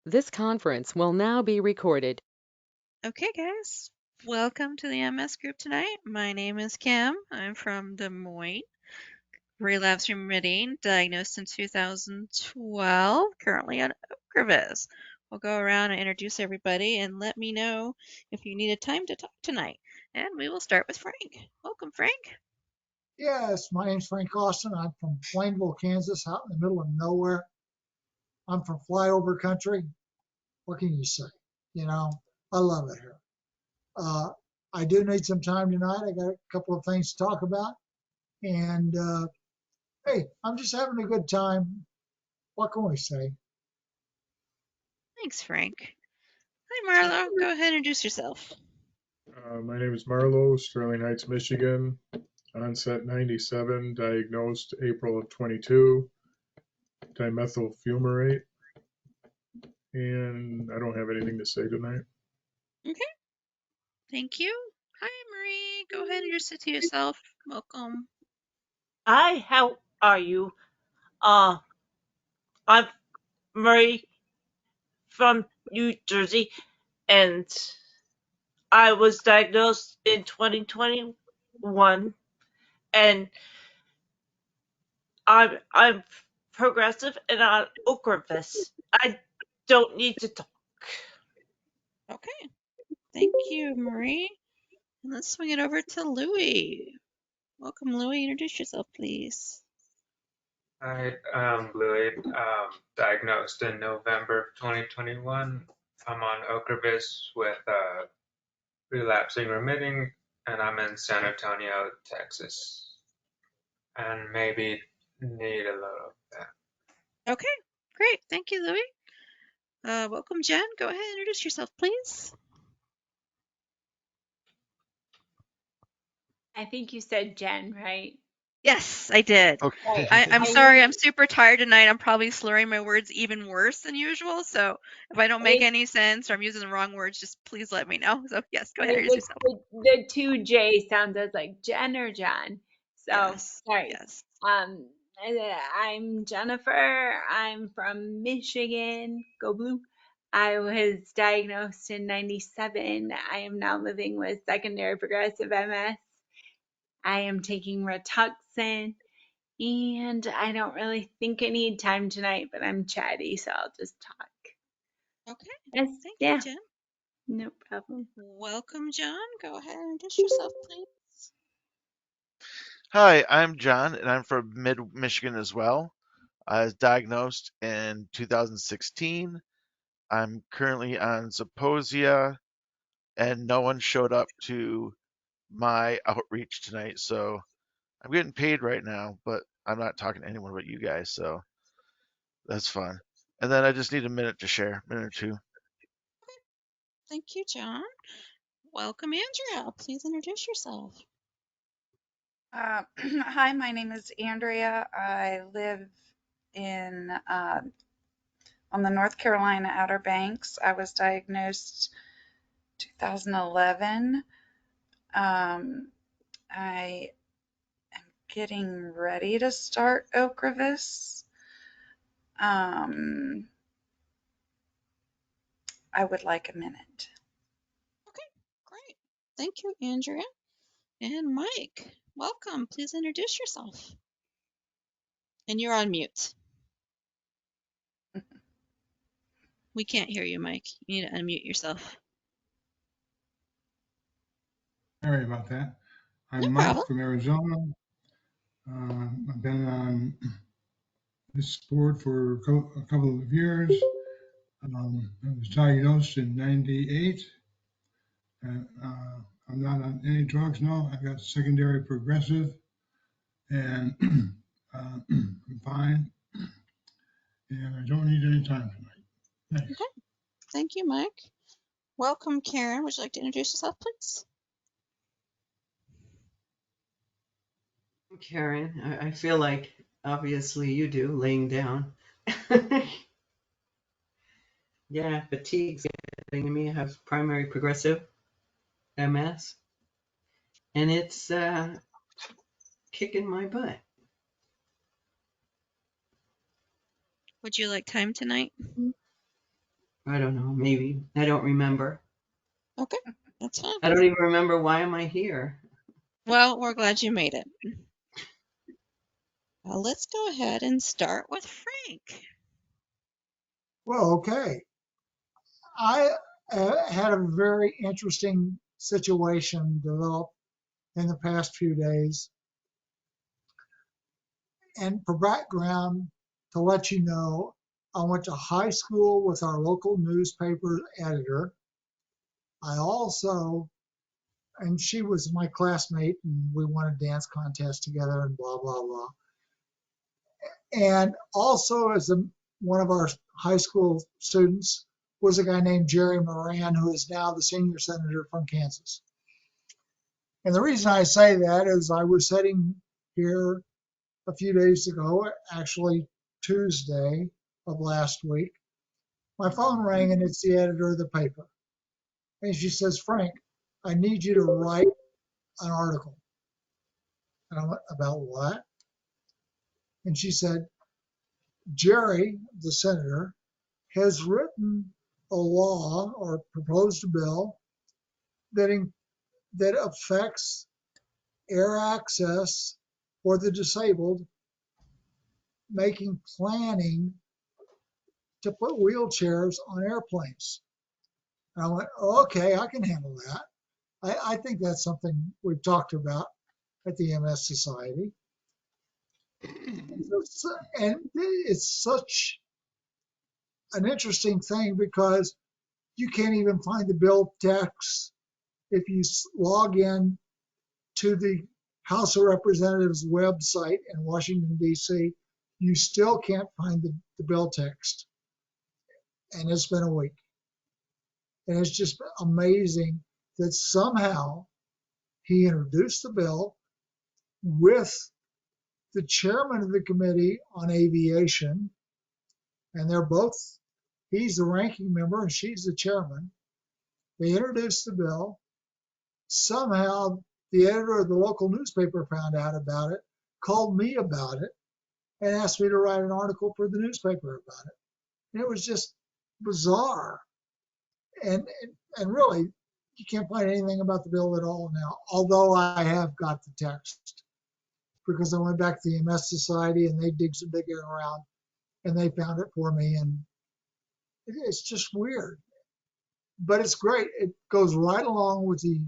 This conference will now be recorded. Okay, guys, welcome to the MS group tonight. My name is Kim. I'm from Des Moines, relapse remitting, diagnosed in 2012, currently on Ocrevus. We'll go around and introduce everybody and let me know if you need a time to talk tonight. And we will start with Frank. Welcome, Frank. Yes, my name's Frank Austin. I'm from Plainville, Kansas, out in the middle of nowhere. I'm from flyover country. What can you say? You know, I love it here. Uh, I do need some time tonight. I got a couple of things to talk about. And hey, I'm just having a good time. What can we say? Thanks, Frank. Hi, Marlo. Go ahead and introduce yourself. My name is Marlo, Sterling Heights, Michigan. Onset 97, diagnosed April of 22, dimethyl fumarate. And I don't have anything to say tonight. Okay. Thank you. Hi, Marie. Go ahead and introduce it to yourself. Welcome. Hi, how are you? I'm Marie from New Jersey, and I was diagnosed in 2021, and I'm progressive and on Ocrevus. I don't need to talk. Okay. Thank you, Marie. And let's swing it over to Louie. Welcome, Louie. Introduce yourself, please. Hi, I'm Louis, diagnosed in November of 2021. I'm on Ocrevus with relapsing remitting, and I'm in San Antonio, Texas, and maybe need a little of that. Okay, great. Thank you, Louie. Welcome, Jen. Go ahead and introduce yourself, please. I think you said Jen, right? Yes, I did. Okay. I'm sorry. I'm super tired tonight. I'm probably slurring my words even worse than usual. So if I don't make any sense or I'm using the wrong words, just please let me know. So yes, go ahead and introduce yourself. The two J sounded like Jen or John. So Yes. sorry. Yes. I'm Jennifer. I'm from Michigan. Go Blue. I was diagnosed in 97. I am now living with secondary progressive MS. I am taking Rituxan, and I don't really think I need time tonight, but I'm chatty, so I'll just talk. Okay. Yes, Thank yeah, you, Jen. no problem. Welcome, John. Go ahead and introduce yourself, please. Hi, I'm John, and I'm from Mid Michigan as well. I was diagnosed in 2016. I'm currently on Zeposia, and no one showed up to my outreach tonight, so I'm getting paid right now, but I'm not talking to anyone but you guys, so that's fun. And then I just need a minute to share, minute or two. Thank you, John. Welcome, Andrea. Please introduce yourself. Hi, my name is Andrea. I live in on the North Carolina Outer Banks. I was diagnosed 2011. I am getting ready to start Ocrevus. I would like a minute. Okay, great. Thank you, Andrea. And Mike, welcome. Please introduce yourself. And you're on mute. We can't hear you, Mike. You need to unmute yourself. Sorry about that. I'm No Mike problem. from Arizona. I've been on this board for a couple of years. I was diagnosed in 98. I'm not on any drugs now. I've got secondary progressive, and I'm fine. And I don't need any time tonight. Thanks. Okay. Thank you, Mike. Welcome, Karen. Would you like to introduce yourself, please? Karen, I feel like obviously you do, laying down. Yeah, fatigue's getting me. I have primary progressive MS, and it's kicking my butt. Would you like time tonight? I don't know, maybe. I don't remember. Okay, that's fine. I don't even remember why am I here. Well, we're glad you made it. Let's go ahead and start with Frank. Well, okay. I had a very interesting situation develop in the past few days. And for background, to let you know, I went to high school with our local newspaper editor. I also, and she was my classmate, and we won a dance contest together and blah, blah, blah. And also, one of our high school students was a guy named Jerry Moran, who is now the senior senator from Kansas. And the reason I say that is I was sitting here a few days ago, actually Tuesday of last week. My phone rang and it's the editor of the paper. And she says, Frank, I need you to write an article. And I went, about what? And she said, Jerry, the senator, has written a law or proposed a bill that affects air access for the disabled, making planning to put wheelchairs on airplanes. And I went, oh, okay, I can handle that. I think that's something we've talked about at the MS Society. And it's such an interesting thing because you can't even find the bill text if you log in to the House of Representatives website in Washington, D.C. You still can't find the bill text. And it's been a week. And it's just amazing that somehow he introduced the bill with the chairman of the Committee on Aviation, and he's the ranking member and she's the chairman. They introduced the bill. Somehow the editor of the local newspaper found out about it, called me about it, and asked me to write an article for the newspaper about it. And it was just bizarre. And really, you can't find anything about the bill at all now, although I have got the text because I went back to the MS Society and they did some digging around and they found it for me. And it's just weird, but it's great. It goes right along with the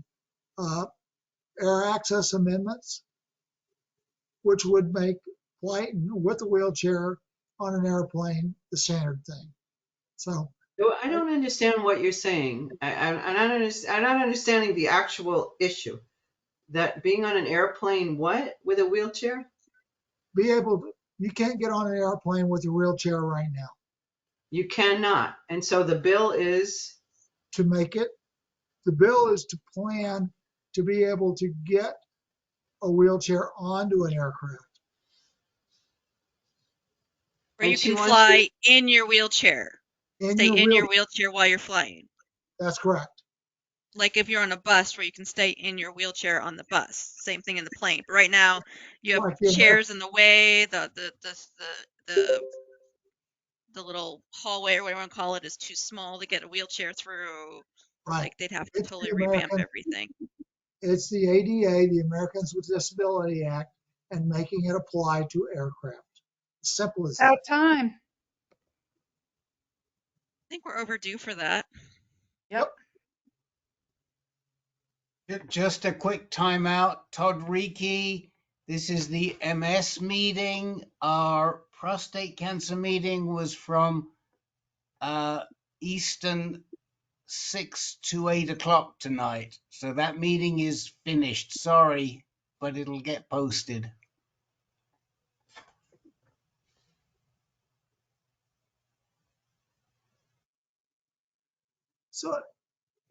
air access amendments, which would make flighting with a wheelchair on an airplane the standard thing. So I don't understand what you're saying. I'm not understanding the actual issue. That being on an airplane, what, with a wheelchair? You can't get on an airplane with your wheelchair right now. You cannot. And so the bill is? To make it, the bill is to plan to be able to get a wheelchair onto an aircraft. Where you can fly in your wheelchair. Stay in your wheelchair while you're flying. That's correct. Like if you're on a bus where you can stay in your wheelchair on the bus. Same thing in the plane. But right now you have chairs in the way, the little hallway or whatever you want to call it is too small to get a wheelchair through. Right. Like they'd have to totally revamp everything. It's the ADA, the Americans with Disability Act, and making it apply to aircraft. Simple as that. About time. I think we're overdue for that. Yep. Just a quick timeout. Todd Reiki, this is the MS meeting. Our prostate cancer meeting was from Eastern 6 to 8 o'clock tonight. So that meeting is finished. Sorry, but it'll get posted. So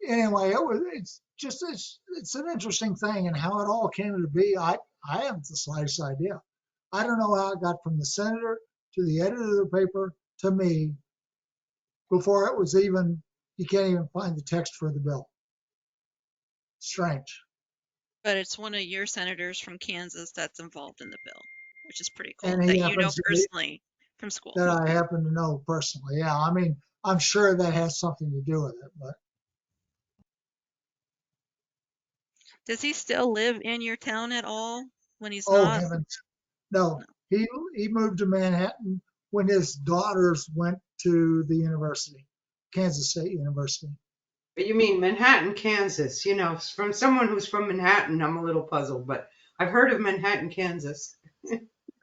anyway, it's an interesting thing, and how it all came to be, I haven't the slightest idea. I don't know how it got from the senator to the editor of the paper to me before it was even, you can't even find the text for the bill. Strange. But it's one of your senators from Kansas that's involved in the bill, which is pretty cool. And that you know personally from school. That I happen to know personally. Yeah, I mean, I'm sure that has something to do with it, but Does he still live in your town at all when he's oh not? heavens, no. He moved to Manhattan when his daughters went to the university, Kansas State University. But you mean Manhattan, Kansas? You know, from someone who's from Manhattan, I'm a little puzzled, but I've heard of Manhattan, Kansas.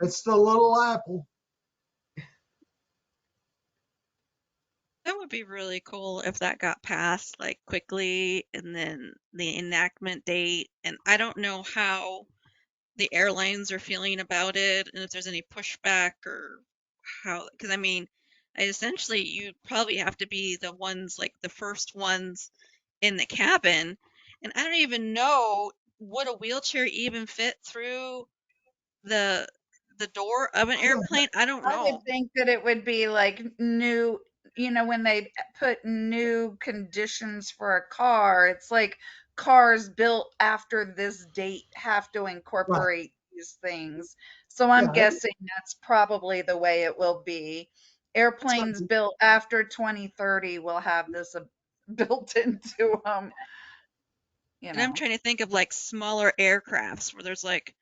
It's the little apple. That would be really cool if that got passed like quickly and then the enactment date. And I don't know how the airlines are feeling about it and if there's any pushback or how, because I mean, essentially you probably have to be the ones like the first ones in the cabin. And I don't even know, would a wheelchair even fit through the the door of an I don't airplane? I don't I would know. think that it would be like new, when they put new conditions for a car, it's like cars built after this date have to right. incorporate these things. So I'm Yeah, guessing that's probably the way it will be. it's gonna Airplanes be, built after 2030 will have this built into them, you And I'm know. trying to think of like smaller aircrafts where there's like,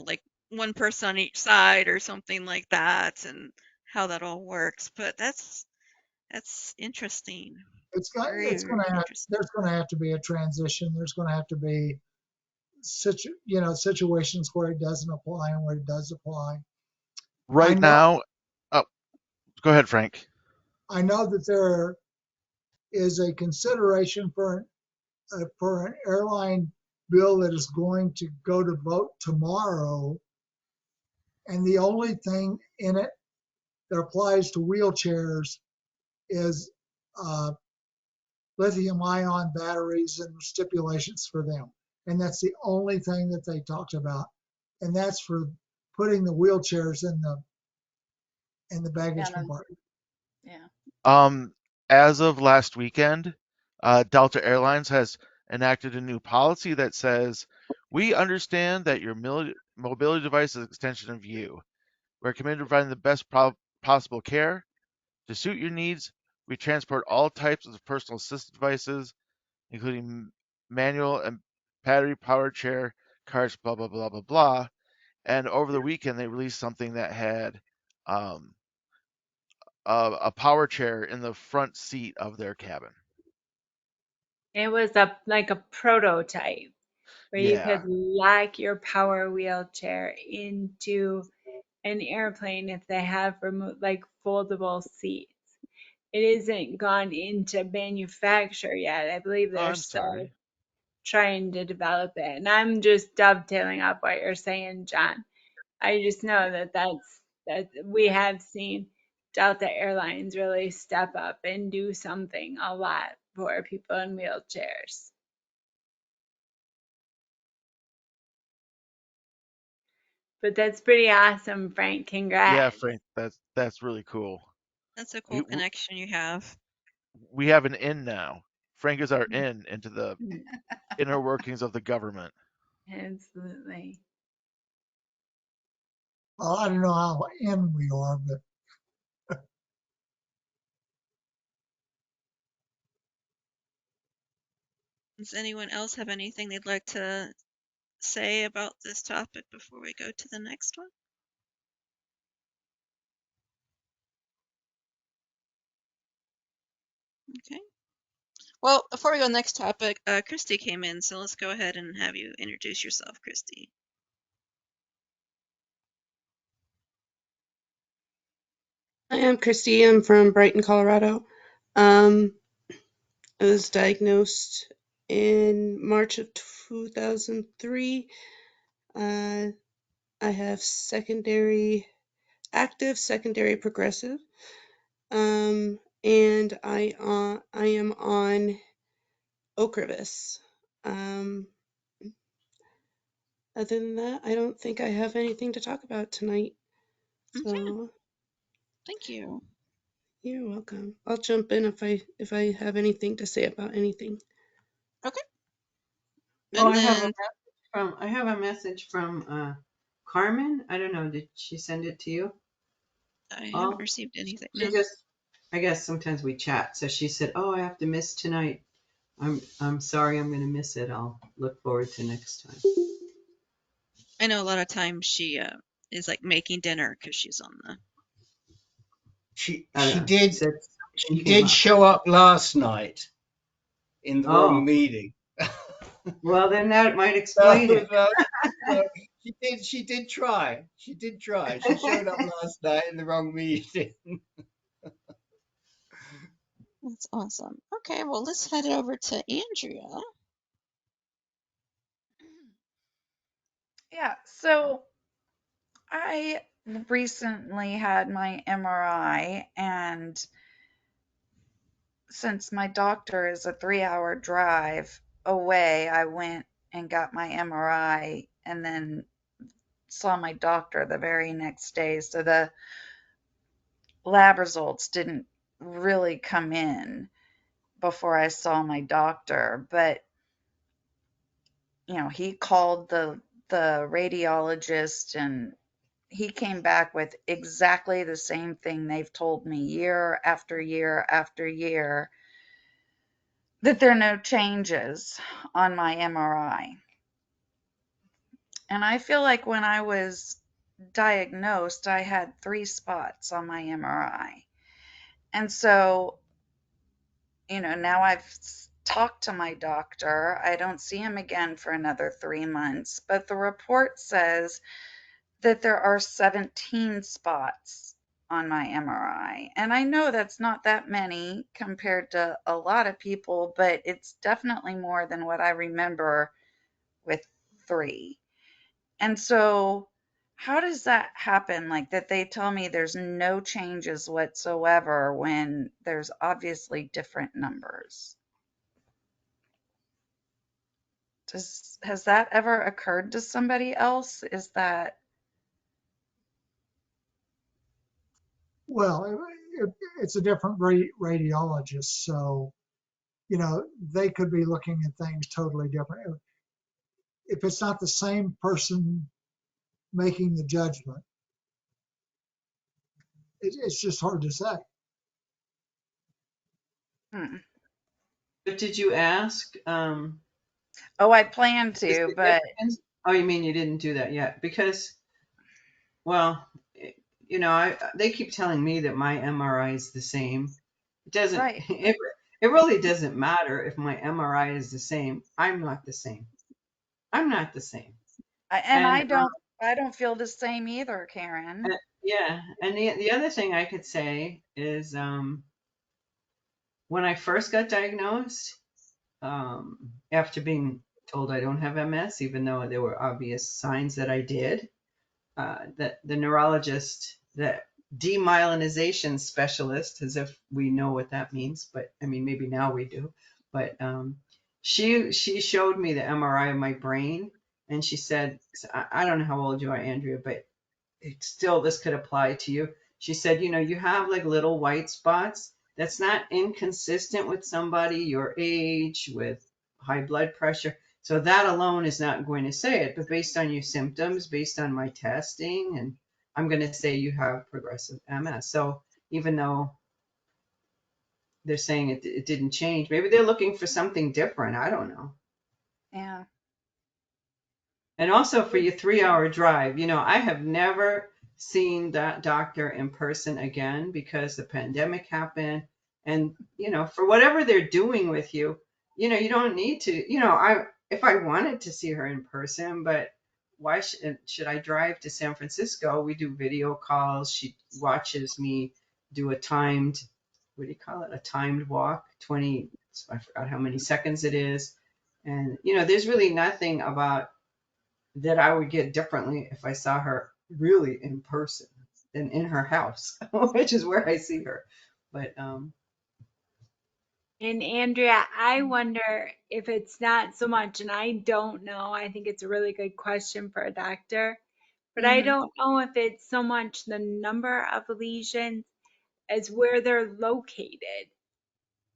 like one person on each side or something like that and how that all works. But that's interesting. Very, it's gonna very have, interesting. there's gonna have to be a transition. There's gonna have to be situations where it doesn't apply and where it does apply. I Right know now, oh, go ahead, Frank. I know that there is a consideration for an airline bill that is going to go to vote tomorrow, and the only thing in it that applies to wheelchairs is uh, lithium-ion batteries and stipulations for them, and that's the only thing that they talked about, and that's for putting the wheelchairs in the Yeah, baggage compartment. yeah. As of last weekend, Delta Airlines has enacted a new policy that says, we understand that your mobility device is an extension of you. We're committed to providing the best possible care. To suit your needs, we transport all types of personal assistive devices, including manual and battery powered chair, carts, blah, blah, blah, blah, blah. And over the weekend, they released something that had um, a power chair in the front seat of their cabin. It was like a prototype where you Yeah. could lock your power wheelchair into an airplane if they have like foldable seats. It isn't gone into manufacture yet. I believe Oh, they're I'm still sorry. trying to develop it. And I'm just dovetailing off what you're saying, John. I just know that we have seen Delta Airlines really step up and do something a lot for people in wheelchairs. But that's pretty awesome, Frank. Yeah, Congrats. Frank, that's really cool. That's a cool We connection you have. we have an in now. Frank is our in into the inner workings of the government. Absolutely. Well, I don't know how in we are, but Does anyone else have anything they'd like to say about this topic before we go to the next one? Okay. Well, before we go to the next topic, Christy came in, so let's go ahead and have you introduce yourself, Christy. Hi, I'm Christy. I'm from Brighton, Colorado. I was diagnosed in March of 2003. I have active secondary progressive, and I am on Ocrevus. Other than that, I don't think I have anything to talk about tonight. Okay. So Thank you. you're welcome. I'll jump in if I have anything to say about anything. Okay. Oh, And then I have a message from Carmen. I don't know. Did she send it to you? I haven't Oh, received anything. she No. just I guess sometimes we chat. So she said, "Oh, I have to miss tonight. I'm sorry. I'm going to miss it. I'll look forward to next time." I know a lot of times she is like making dinner because she's on the. She I don't she know. She did said something she came did up. show up last night in the Oh, wrong meeting. well, then that might No, explain it. no, she did try. She did try. She showed up last night in the wrong meeting. That's awesome. Okay, well, let's head over to Andrea. Yeah, so I recently had my MRI, and since my doctor is a 3-hour drive away, I went and got my MRI and then saw my doctor the very next day. So the lab results didn't really come in before I saw my doctor, but he called the radiologist, and he came back with exactly the same thing they've told me year after year after year, that there are no changes on my MRI. And I feel like when I was diagnosed, I had 3 spots on my MRI. And so, now I've talked to my doctor. I don't see him again for another 3 months, but the report says that there are 17 spots on my MRI. And I know that's not that many compared to a lot of people, but it's definitely more than what I remember with 3. And so, how does that happen? Like, that they tell me there's no changes whatsoever when there's obviously different numbers? Has that ever occurred to somebody else? Is that Well, it's a different radiologist, so they could be looking at things totally different. If it's not the same person making the judgment, it's just hard to say. hmm. But did you ask? Oh, I plan Is to, the but difference? Oh, you mean you didn't do that yet? Because, well, they keep telling me that my MRI is the same. It doesn't. right. It really doesn't matter if my MRI is the same. I'm not the same. I'm not the same. And And I don't feel the same either, uh, Karen. yeah, and the other thing I could say is when I first got diagnosed, after being told I don't have MS, even though there were obvious signs that I did, that the neurologist, the demyelinization specialist, as if we know what that means, but I mean maybe now we do. But she showed me the MRI of my brain, and she said, I don't know how old you are, Andrea, but still this could apply to you. She said, you have like little white spots. That's not inconsistent with somebody your age with high blood pressure. So that alone is not going to say it, but based on your symptoms, based on my testing, and I'm going to say you have progressive MS. So even though they're saying it didn't change, maybe they're looking for something different. I don't know. Yeah. And also for your 3-hour drive, I have never seen that doctor in person again because the pandemic happened. And, for whatever they're doing with you, you don't need to, if I wanted to see her in person, but why should I drive to San Francisco? We do video calls. She watches me do a timed, what do you call it? A timed walk, I forgot how many seconds it is. And, there's really nothing about that I would get differently if I saw her really in person than in her house, which is where I see her. But And Andrea, I wonder if it's not so much, and I don't know, I think it's a really good question for a doctor, but I hmm don't know if it's so much the number of lesions as where they're located,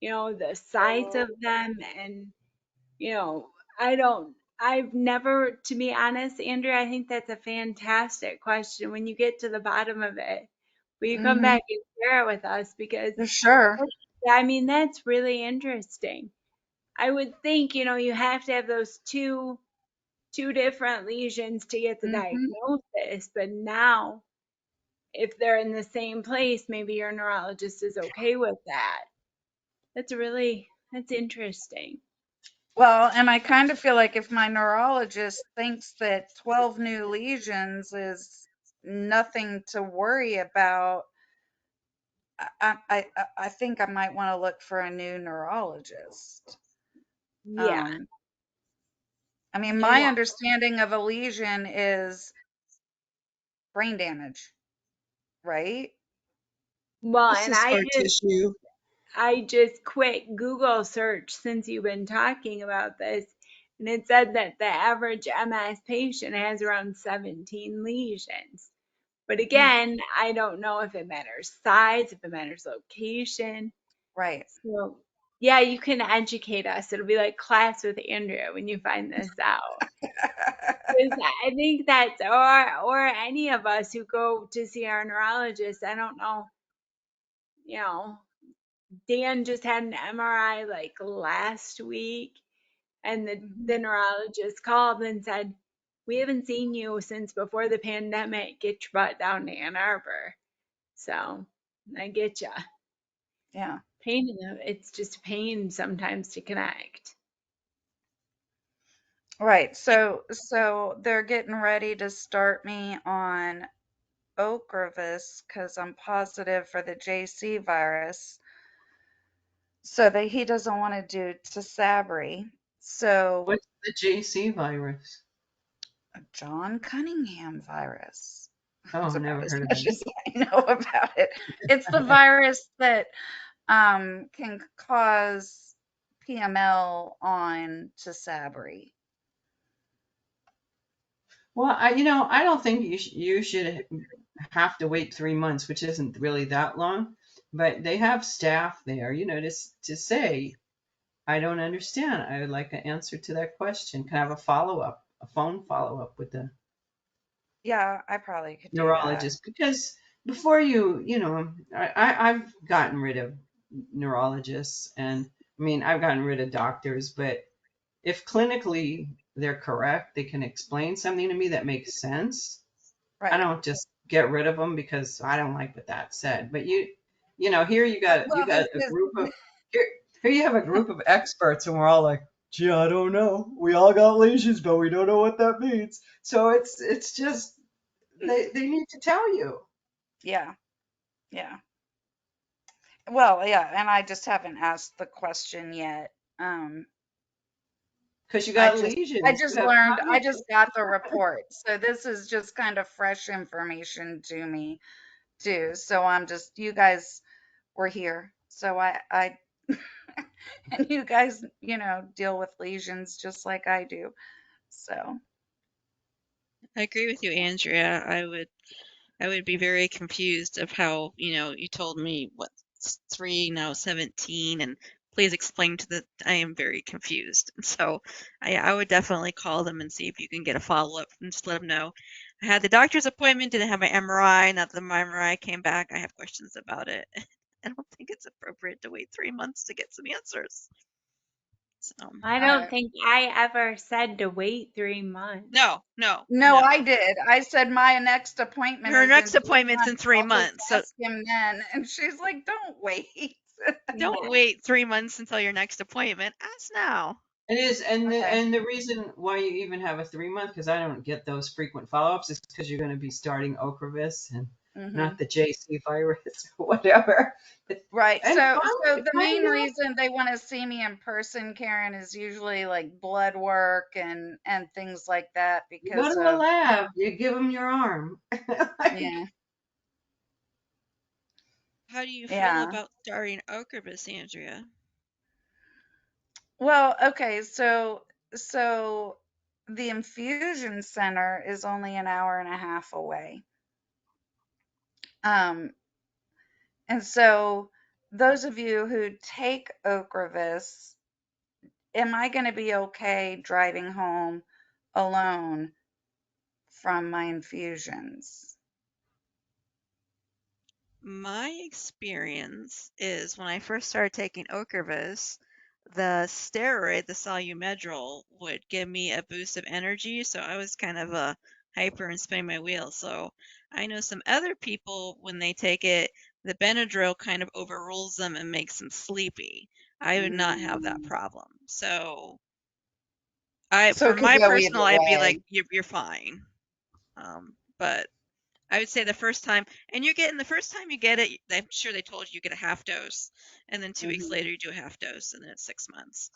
the size of them. And, you know, I've never, to be honest, Andrea, I think that's a fantastic question when you get to the bottom of it. Will you come Mm-hmm. back and share it with us? Because Sure. I mean, that's really interesting. I would think, you have to have those two different lesions to get the Mm-hmm. diagnosis, but now if they're in the same place, maybe your neurologist is okay with that. That's interesting. Well, and I kind of feel like if my neurologist thinks that 12 new lesions is nothing to worry about, I think I might want to look for a new neurologist. Yeah. I mean, You my want, understanding of a lesion is brain damage, right? well, This and is scar tissue. I just quick Google search since you've been talking about this, and it said that the average MS patient has around 17 lesions. But again, I don't know if it matters size, if it matters location. Right. So, yeah, you can educate us. It'll be like class with Andrea when you find this out. 'Cause I think that's, or any of us who go to see our neurologist. I don't know, you know, Dan just had an MRI like last week, and Mhm. the neurologist called and said, "We haven't seen you since before the pandemic. Get your butt down to Ann Arbor." So I get ya. Yeah. Pain, it's just pain sometimes to connect. Right. So they're getting ready to start me on Ocrevus because I'm positive for the JC virus. So that he doesn't want to do Tisabri. So What's the JC virus? John Cunningham virus. Oh, That's about never as heard of much it. as I know about it. It's the virus that can cause PML on Tisabri. Well, I don't think you should have to wait 3 months, which isn't really that long. But they have staff there, to say, I don't understand. I would like an answer to that question. Can I have a follow-up, a phone follow-up with the Yeah, I probably could do that. neurologist? Because before I've gotten rid of neurologists, and I mean, I've gotten rid of doctors, but if clinically they're correct, they can explain something to me that makes sense. I Right. don't just get rid of them because I don't like what that said. But here you Well, this got a is group of here you have a group of experts, and we're all like, gee, I don't know. We all got lesions, but we don't know what that means. So it's just they need to tell you yeah, yeah. Well, yeah, and I just haven't asked the question yet. Um, because you I got just I lesions. just You have learned, I cognitive. just got the report. So this is just kind of fresh information to me too. So I'm just, you guys were here. So I and you guys, deal with lesions just like I do. So, I agree with you, Andrea. I would be very confused of how, you told me what 3, now 17, and please explain to the I am very confused. And so I would definitely call them and see if you can get a follow-up and just let them know. I had the doctor's appointment, didn't have my MRI. Now that my MRI came back, I have questions about it. I don't think it's appropriate to wait 3 months to get some answers. So I uh, don't think I ever said to wait 3 months. no, no, I did. I said my next appointment Her is in next 3 appointment's in months. 3 months. I'll So just ask him then. And she's like, don't wait. don't Yeah. wait 3 months until your next appointment. Ask now. It is, and the Okay. and the reason why you even have a 3 month, because I don't get those frequent follow-ups, is because you're going to be starting Ocrevus and Hmm. not the JC virus or whatever. Right. And So the find main out. reason they want to see me in person, Karen, is usually like blood work and things like that You go because to a of, lab, you give them your arm. Like, yeah. How do you feel Yeah. about starting Ocrevus, Andrea? Well, okay, so the infusion center is only an hour and a half away. Um, and so those of you who take Ocrevus, am I going to be okay driving home alone from my infusions? My experience is when I first started taking Ocrevus, the steroid, the Solumedrol, would give me a boost of energy, so I was kind of a hyper and spinning my wheels. So I know some other people, when they take it, the Benadryl kind of overrules them and makes them sleepy. I would not have that problem. So So for it could my go either personal, I'd be like, way. you're fine. But I would say the first time, and you're getting the first time you get it, I'm sure they told you you get a half dose, and then 2 weeks Mhm. later you do a half dose, and then it's 6 months.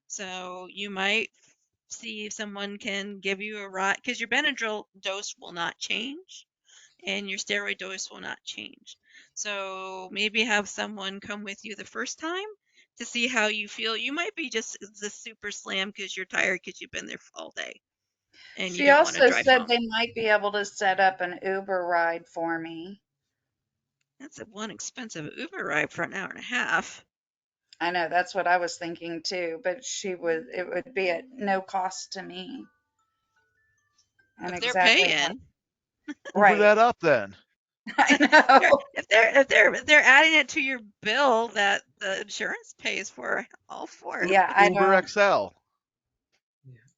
So you might see if someone can give you a ride, because your Benadryl dose will not change, and your steroid dose will not change. So maybe have someone come with you the first time to see how you feel. You might be just the super slam because you're tired because you've been there all day and you She don't want to also drive said home. they might be able to set up an Uber ride for me. That's one expensive Uber ride for an hour and a half. I know that's what I was thinking too, but it would be at no cost to me. And If they're exactly what, paying, Uber right. that up then. I know. if they're adding it to your bill that the insurance pays for, all for it. Yeah, I Uber don't, XL.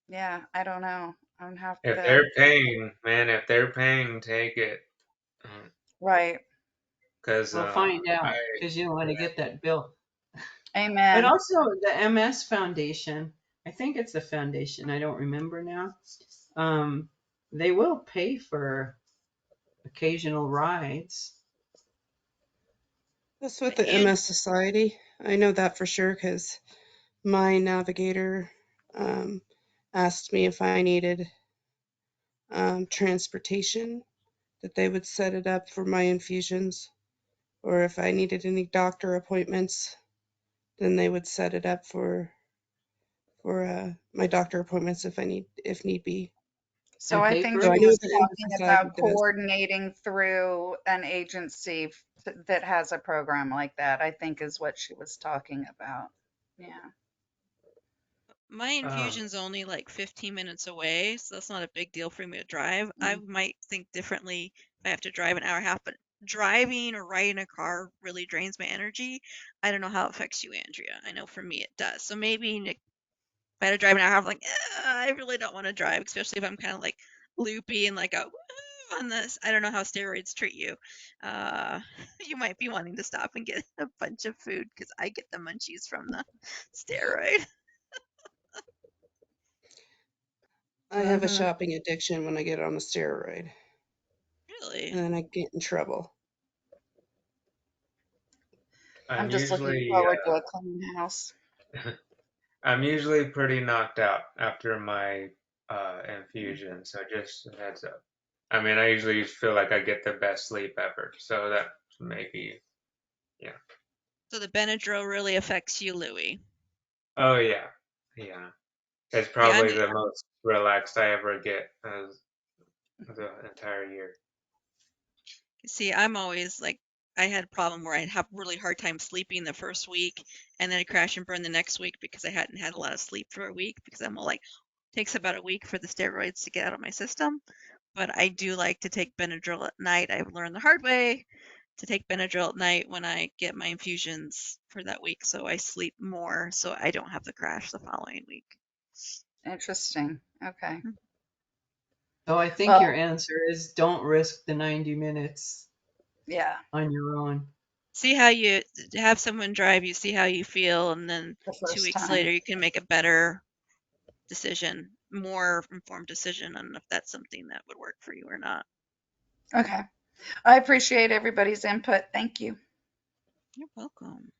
yeah, I don't know. I'm gonna have If to, they're paying, man, if they're paying, take it. right. Because We'll find I, out because you don't want to get that bill. But Amen. also the MS Foundation, I think it's the foundation, I don't remember now. They will pay for occasional rides. That's with But the MS Society. I know that for sure because my navigator asked me if I needed transportation, that they would set it up for my infusions, or if I needed any doctor appointments, then they would set it up for my doctor appointments if need be. So And I pay think for So she I it? know was the MS talking Society about does. coordinating through an agency that has a program like that, I think is what she was talking about. Yeah. my um, infusion's only like 15 minutes away, so that's not a big deal for me to drive. I might think differently if I have to drive an hour and a half, but driving or riding a car really drains my energy. I don't know how it affects you, Andrea. I know for me it does. So maybe if I had to drive an hour and a half, like, I really don't want to drive, especially if I'm kind of like loopy and like a woo on this. I don't know how steroids treat you. Uh, you might be wanting to stop and get a bunch of food because I get the munchies from the steroid. I have a Hmm. shopping addiction when I get on a steroid, Really? and then I get in trouble. I'm I'm just looking usually forward to a clean house. I'm usually pretty knocked out after my infusion, so just a heads up. I mean, I usually feel like I get the best sleep ever, so that maybe, yeah. So the Benadryl really affects you, Louie. Oh yeah, yeah. It's See, I'm probably the most relaxed I ever get as the entire year. I'm always like I had a problem where I'd have really hard time sleeping the first week and then I'd crash and burn the next week because I hadn't had a lot of sleep for a week because I'm all like takes about a week for the steroids to get out of my system. But I do like to take Benadryl at night. I've learned the hard way to take Benadryl at night when I get my infusions for that week so I sleep more so I don't have the crash the following week. Interesting. Okay. So I think your Well, answer is don't risk the 90 minutes yeah, on your own. See how you have someone drive you, see how you feel, and then the 2 first weeks time. later you can make a better decision, more informed decision on if that's something that would work for you or not. Okay. I appreciate everybody's input. Thank you. You're welcome.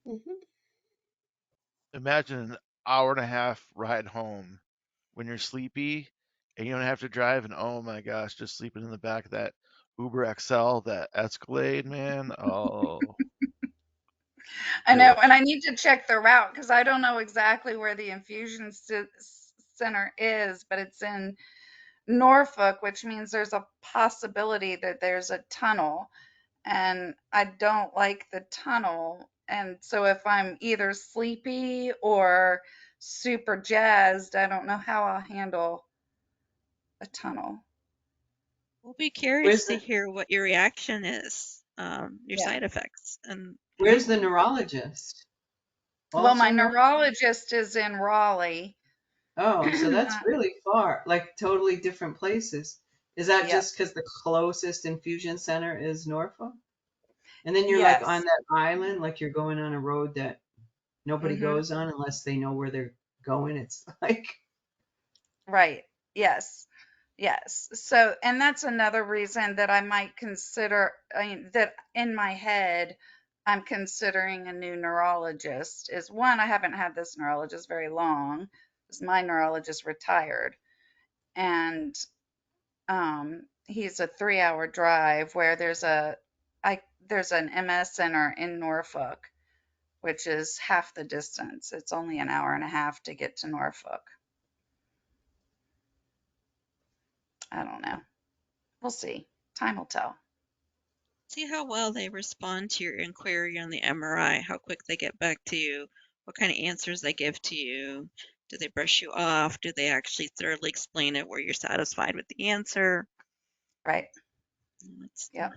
Hmm. Imagine an hour and a half ride home when you're sleepy and you don't have to drive, and oh my gosh, just sleeping in the back of that Uber XL, that Escalade, man. Oh, I do know, it. and I need to check the route because I don't know exactly where the infusion center is, but it's in Norfolk, which means there's a possibility that there's a tunnel, and I don't like the tunnel. And so if I'm either sleepy or super jazzed, I don't know how I'll handle a tunnel. We'll be curious Where's to the hear what your reaction is. your Yeah. side effects. And Where's the neurologist? Well, my Also North? neurologist is in Raleigh. Oh, so that's Uh, really far, like totally different places. Is that yep. just because the closest infusion center is Norfolk? And then you're like on Yes. that island, like you're going on a road that nobody Hmm. goes on unless they know where they're going. It's like, Right. Yes. Yes. So, and that's another reason that I might consider, I mean, that in my head, I'm considering a new neurologist is one, I haven't had this neurologist very long because my neurologist retired. And he's a 3-hour drive where there's an MS center in Norfolk, which is half the distance. It's only an hour and a half to get to Norfolk. I don't know. We'll see. Time will tell. see how well they respond to your inquiry on the MRI, how quick they get back to you, what kind of answers they give to you. Do they brush you off? Do they actually thoroughly explain it where you're satisfied with the answer? Right. That's Yep.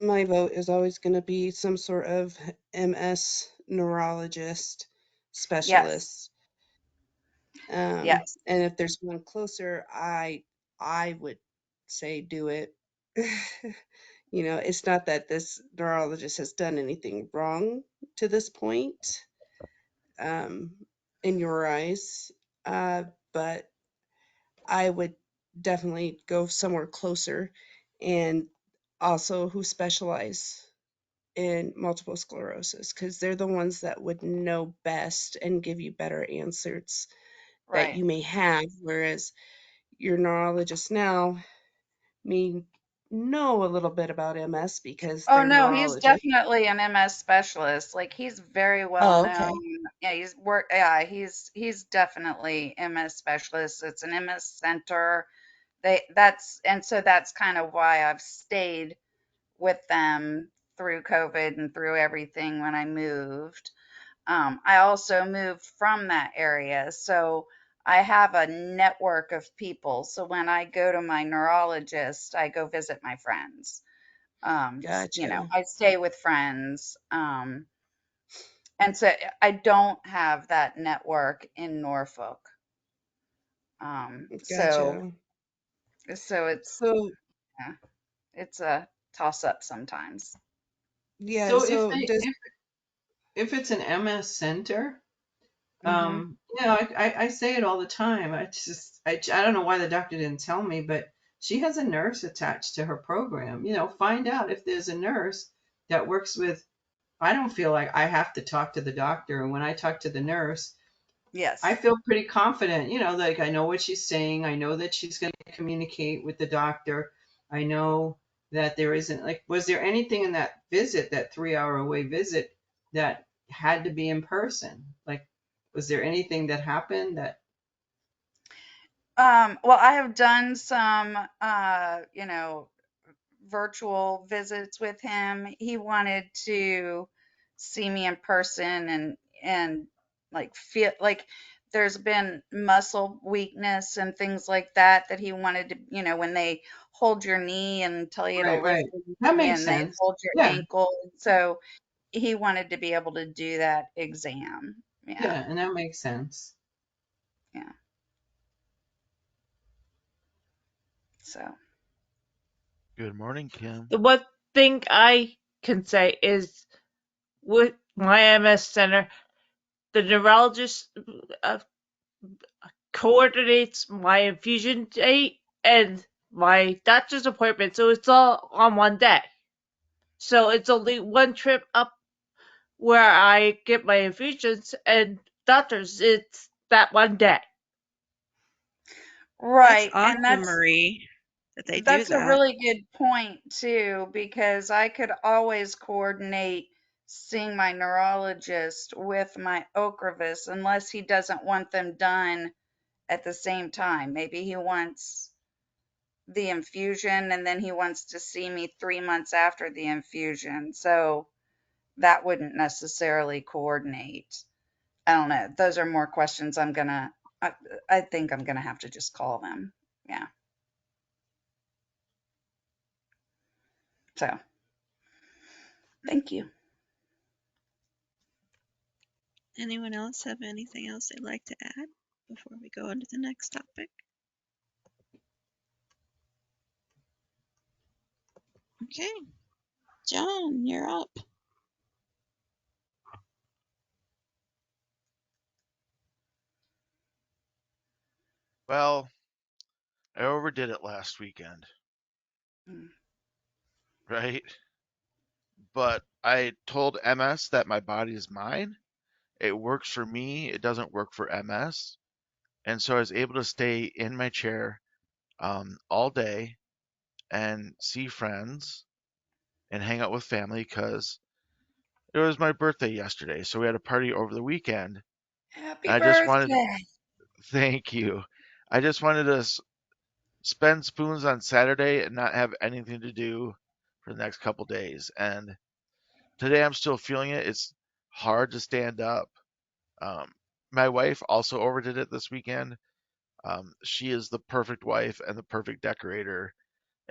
My vote is always going to be some sort of MS neurologist Yes. specialist. Yes. And if there's one closer, I would say do it. It's not that this neurologist has done anything wrong to this point, in your eyes, but I would definitely go somewhere closer, and also who specialize in multiple sclerosis, because they're the ones that would know best and give you better answers that Right. you may have, whereas your neurologist now may know a little bit about MS because Oh they're no, he's neurologists. definitely an MS specialist. Like he's very well Oh, known. okay. Yeah, he's definitely MS specialist. It's an MS center. That's kind of why I've stayed with them through COVID and through everything when I moved. I also moved from that area, so I have a network of people. So when I go to my neurologist, I go visit my friends. Gotcha. I stay with friends. And so I don't have that network in Norfolk. So Gotcha. so So, yeah, it's a toss up sometimes. yeah, so if so they does, if it's an MS center, Hmm. I say it all the time. I don't know why the doctor didn't tell me, but she has a nurse attached to her program. Find out if there's a nurse that works with. I don't feel like I have to talk to the doctor, and when I talk to the nurse, I Yes. feel pretty confident. Like I know what she's saying. I know that she's going to communicate with the doctor. I know that there isn't like, was there anything in that visit, that 3-hour away visit, that had to be in person? Like, was there anything that happened that? Well, I have done some, virtual visits with him. He wanted to see me in person and like feel like there's been muscle weakness and things like that he wanted to, when they hold your knee and tell you to Right, lift right. the That knee makes and they sense. hold your Yeah, ankle. So he wanted to be able to do that exam. Yeah. yeah, and that makes sense. Yeah. So, Good morning, Kim. The one thing I can say is with my MS center, the neurologist uh, coordinates my infusion date and my doctor's appointment, so it's all on one day. So it's only one trip up where I get my infusions and doctors. It's that one day. That's right. And awesome, Marie, that they do that's a that. really good point too, because I could always coordinate seeing my neurologist with my Ocrevus unless he doesn't want them done at the same time. Maybe he wants the infusion and then he wants to see me 3 months after the infusion. So that wouldn't necessarily coordinate. I don't know. Those are more questions I think I'm gonna have to just call them. Yeah. So, thank you. Anyone else have anything else they'd like to add before we go on to the next topic? Okay, John, you're up. Well, I overdid it last weekend, Mm. right? But I told MS that my body is mine. It works for me. It doesn't work for MS. And so I was able to stay in my chair all day and see friends and hang out with family because it was my birthday yesterday. So we had a party over the weekend. Happy I just wanted, birthday. thank you. I just wanted to spend spoons on Saturday and not have anything to do for the next couple days. And today I'm still feeling it. It's hard to stand up. Um, my wife also overdid it this weekend. She is the perfect wife and the perfect decorator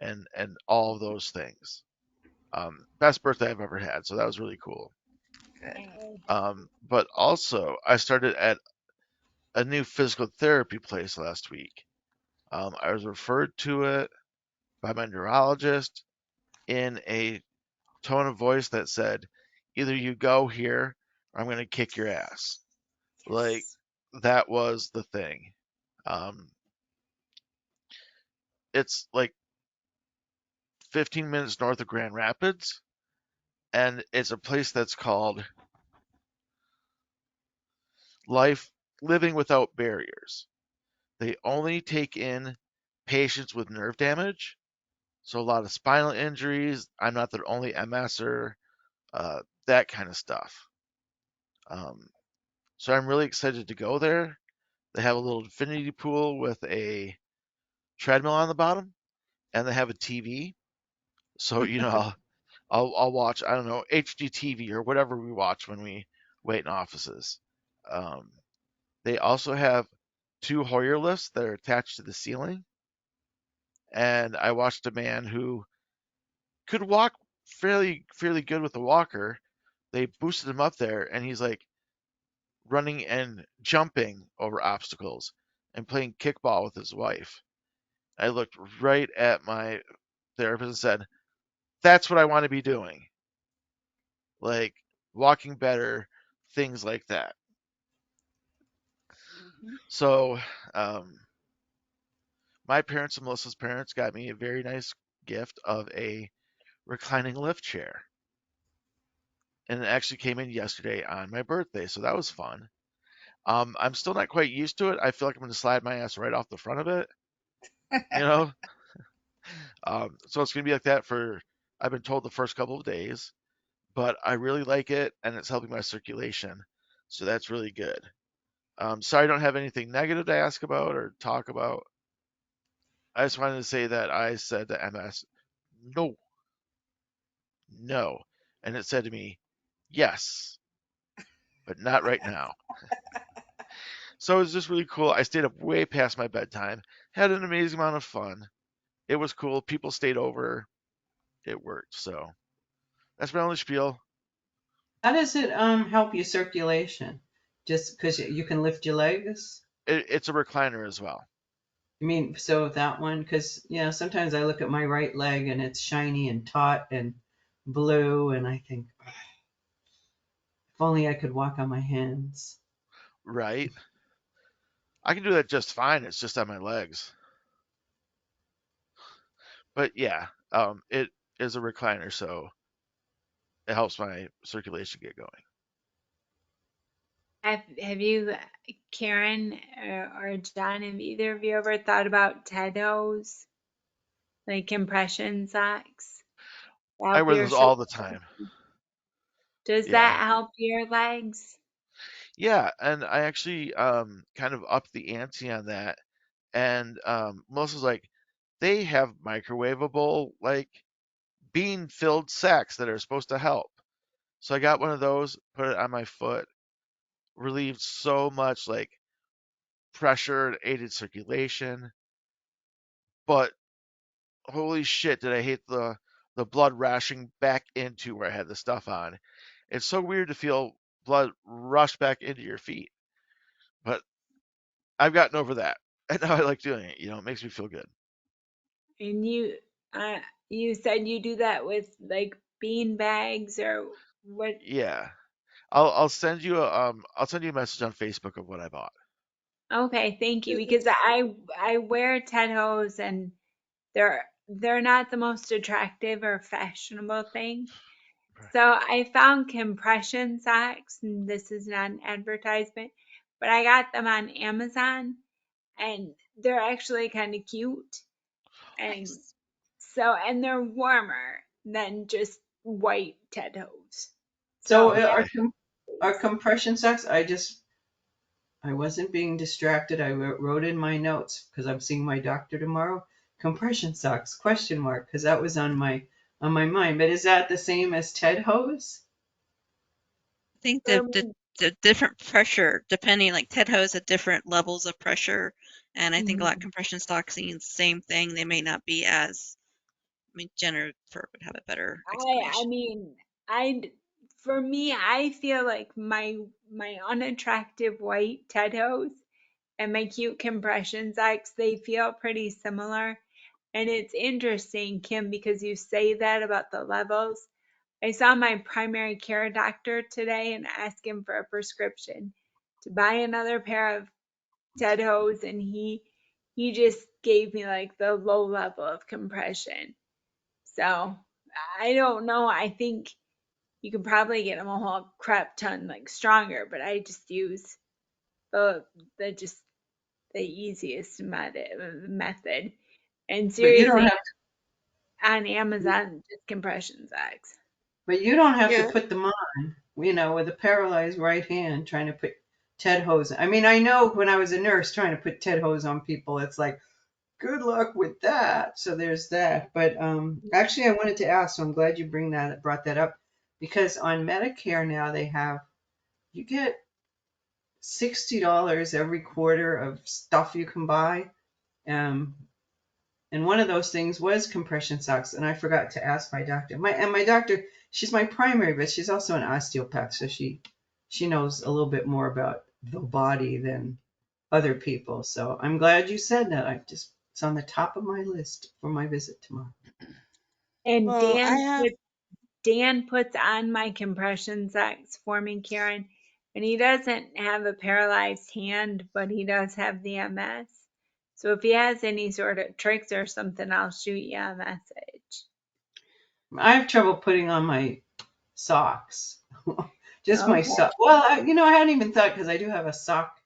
and all of those things. Best birthday I've ever had, so that was really cool. Good. But also, I started at a new physical therapy place last week. I was referred to it by my neurologist in a tone of voice that said, either you go here or I'm going to kick your ass. Like, that was the thing. It's like 15 minutes north of Grand Rapids, and it's a place that's called Life Living Without Barriers. They only take in patients with nerve damage, so a lot of spinal injuries. I'm not the only MSer, that kind of stuff. So I'm really excited to go there. They have a little infinity pool with a treadmill on the bottom, and they have a TV. So I'll watch, I don't know, HGTV or whatever we watch when we wait in offices. Um, they also have 2 Hoyer lifts that are attached to the ceiling, and I watched a man who could walk fairly good with a walker. They boosted him up there, and he's like running and jumping over obstacles and playing kickball with his wife. I looked right at my therapist and said, "That's what I want to be doing." Like walking better, things like that. So, um, my parents and Melissa's parents got me a very nice gift of a reclining lift chair. And it actually came in yesterday on my birthday, so that was fun. I'm still not quite used to it. I feel like I'm going to slide my ass right off the front of it, you know. So it's going to be like that for, I've been told, the first couple of days, but I really like it, and it's helping my circulation, so that's really good. Sorry, I don't have anything negative to ask about or talk about. I just wanted to say that I said to MS, no, no, and it said to me, yes, but not right now. So it was just really cool. I stayed up way past my bedtime, had an amazing amount of fun. It was cool. People stayed over. It worked. So that's my only spiel. How does it help your circulation? Just because you can lift your legs? It's a recliner as well. I mean, so that one, because sometimes I look at my right leg and it's shiny and taut and blue, and I think, "Oh, if only I could walk on my hands." Right. I can do that just fine. It's just on my legs. But yeah, it is a recliner, so it helps my circulation get going. Have you, Karen or John, have either of you ever thought about TEDOs, like compression socks? to I help wear your those all the circulation? time. Does Yeah. that help your legs? Yeah, and I actually kind of upped the ante on that. And Melissa's like, they have microwavable, like bean filled sacks that are supposed to help. So I got one of those, put it on my foot, relieved so much like pressure, aided circulation. But holy shit, did I hate the the blood rashing back into where I had the stuff on. It's so weird to feel blood rush back into your feet, but I've gotten over that, and now I like doing it. It makes me feel good. And uh, you said you do that with like bean bags or what? Yeah, I'll send you a message on Facebook of what I bought. Okay, thank you. Because I wear Ted hose and they're not the most attractive or fashionable thing. So I found compression socks, and this is not an advertisement, but I got them on Amazon, and they're actually kind of cute. And Nice. and they're warmer than just white Ted hose. So So yeah, our compression socks, I wasn't being distracted. I wrote in my notes because I'm seeing my doctor tomorrow. Compression socks, question mark, because that was on my mind. But is that the same as Ted hose? I think for the different pressure, depending, like Ted hose at different levels of pressure, and I think a lot of compression stocks mean the same thing. They may not be as, I mean, Jennifer would have a better I explanation. mean, I for me, I feel like my unattractive white Ted hose and my cute compression socks, they feel pretty similar. And it's interesting, Kim, because you say that about the levels. I saw my primary care doctor today and asked him for a prescription to buy another pair of Ted hose, and he just gave me like the low level of compression. So I don't know. I think you could probably get them a whole crap ton like stronger, but I just use the just the easiest method. And But you don't seriously, have on Amazon, just compression socks. to Yeah. put them on. With a paralyzed right hand, trying to put Ted hose. I mean, I know when I was a nurse trying to put Ted hose on people, it's like good luck with that. So there's that. But actually, I wanted to ask. So I'm glad you brought that up, because on Medicare now you get $60 every quarter of stuff you can buy. Um, and one of those things was compression socks, and I forgot to ask my doctor. My doctor, she's my primary, but she's also an osteopath, so she knows a little bit more about the body than other people. So I'm glad you said that. It's on the top of my list for my visit tomorrow. And Well, I have. Dan puts on my compression socks for me, Karen, and he doesn't have a paralyzed hand, but he does have the MS. So if he has any sort of tricks or something, I'll shoot you a message. I have trouble putting on my socks. Just my Okay. sock. Well, I hadn't even thought, because I do have a sock.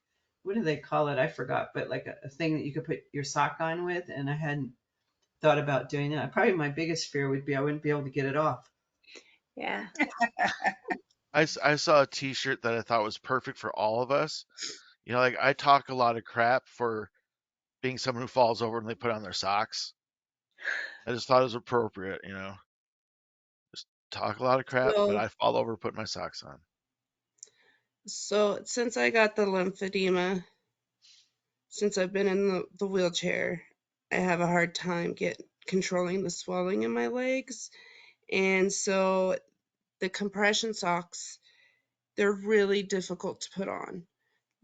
What do they call it? I forgot. But like a thing that you could put your sock on with, and I hadn't thought about doing that. Probably my biggest fear would be I wouldn't be able to get it off. Yeah. I saw a T-shirt that I thought was perfect for all of us. Like I talk a lot of crap for being someone who falls over when they put on their socks. I just thought it was appropriate. Just talk a lot of crap, but So, I fall over putting my socks on. so since I got the lymphedema, since I've been in the wheelchair, I have a hard time controlling the swelling in my legs. And so the compression socks, they're really difficult to put on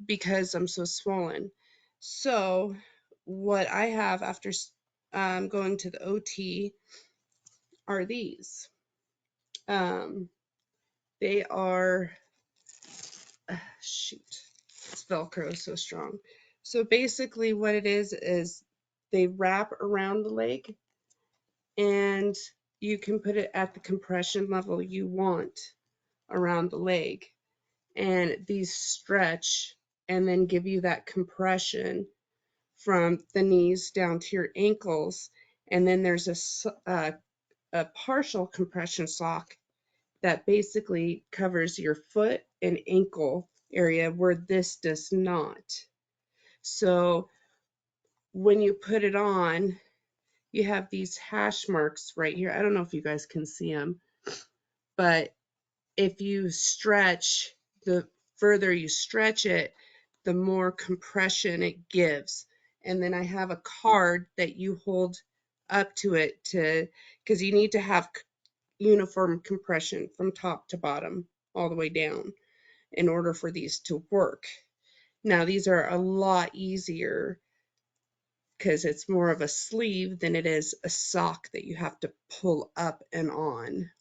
because I'm so swollen. So what I have after going to the OT are these. Um, they are, shoot, this Velcro is so strong. So basically what it is they wrap around the leg, and you can put it at the compression level you want around the leg. And these stretch and then give you that compression from the knees down to your ankles. And then there's a partial compression sock that basically covers your foot and ankle area where this does not. So when you put it on, you have these hash marks right here. I don't know if you guys can see them, but if you stretch, the further you stretch it, the more compression it gives. And then I have a card that you hold up to it because you need to have uniform compression from top to bottom all the way down in order for these to work. Now these are a lot easier because it's more of a sleeve than it is a sock that you have to pull up and on.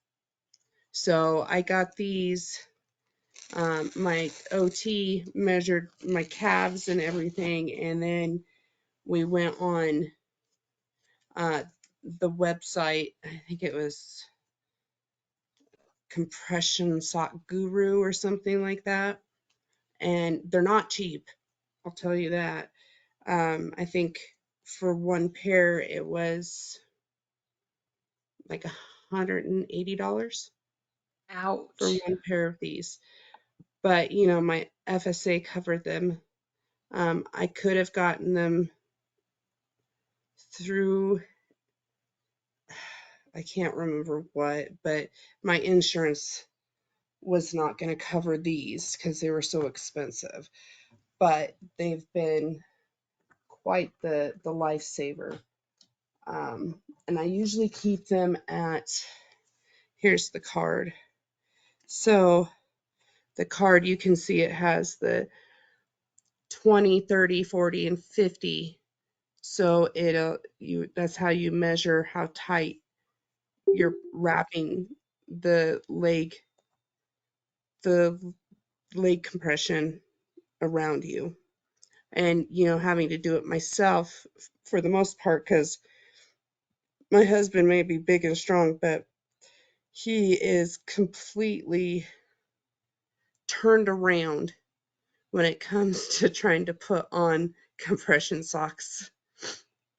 So I got these, my OT measured my calves and everything, and then we went on the website. I think it was Compressionsockguru or something like that. And they're not cheap, I'll tell you that. I think for one pair it was like $180 for Ouch. one pair of these. But you know, my FSA covered them. I could have gotten them through, I can't remember what, but my insurance was not going to cover these because they were so expensive. But they've been quite the lifesaver. And I usually keep them at, here's the card. So the card, you can see it has the 20, 30, 40, and 50. So that's how you measure how tight you're wrapping the leg compression around you. And, you know, having to do it myself for the most part, because my husband may be big and strong, but he is completely turned around when it comes to trying to put on compression socks.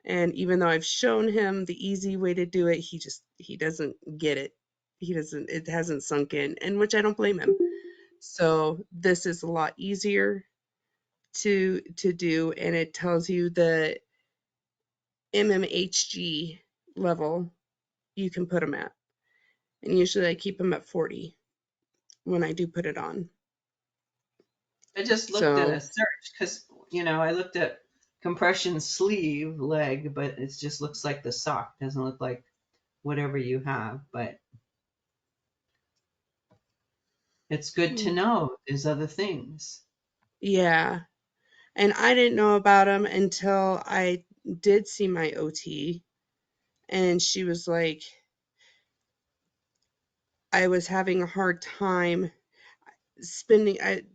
And even though I've shown him the easy way to do it, he doesn't get it. It hasn't sunk in, and which I don't blame him. So this is a lot easier to do, and it tells you the MMHG level you can put them at. And usually I keep them at 40 when I do put it on. I just looked at So a search because, you know, I looked at compression sleeve leg, but it just looks like the sock. Doesn't look like whatever you have, but it's good to know there's other things. yeah, and I didn't know about them until I did see my OT, and she was like, I was having a hard time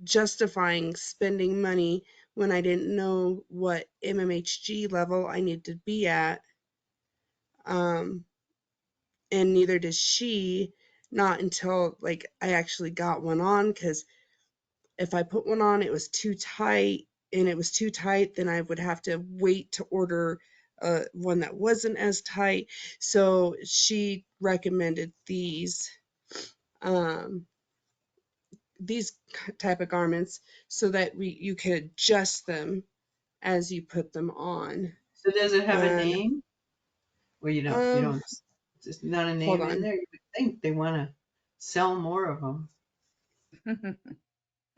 justifying spending money when I didn't know what MMHG level I needed to be at. And neither does she, not until like I actually got one on, because if I put one on, it was too tight, then I would have to wait to order one that wasn't as tight. So she recommended these type of garments so that you could adjust them as you put them on. So does it have a And name? Or you um, don't, just not a hold name in on. there. You would think they want to sell more of them.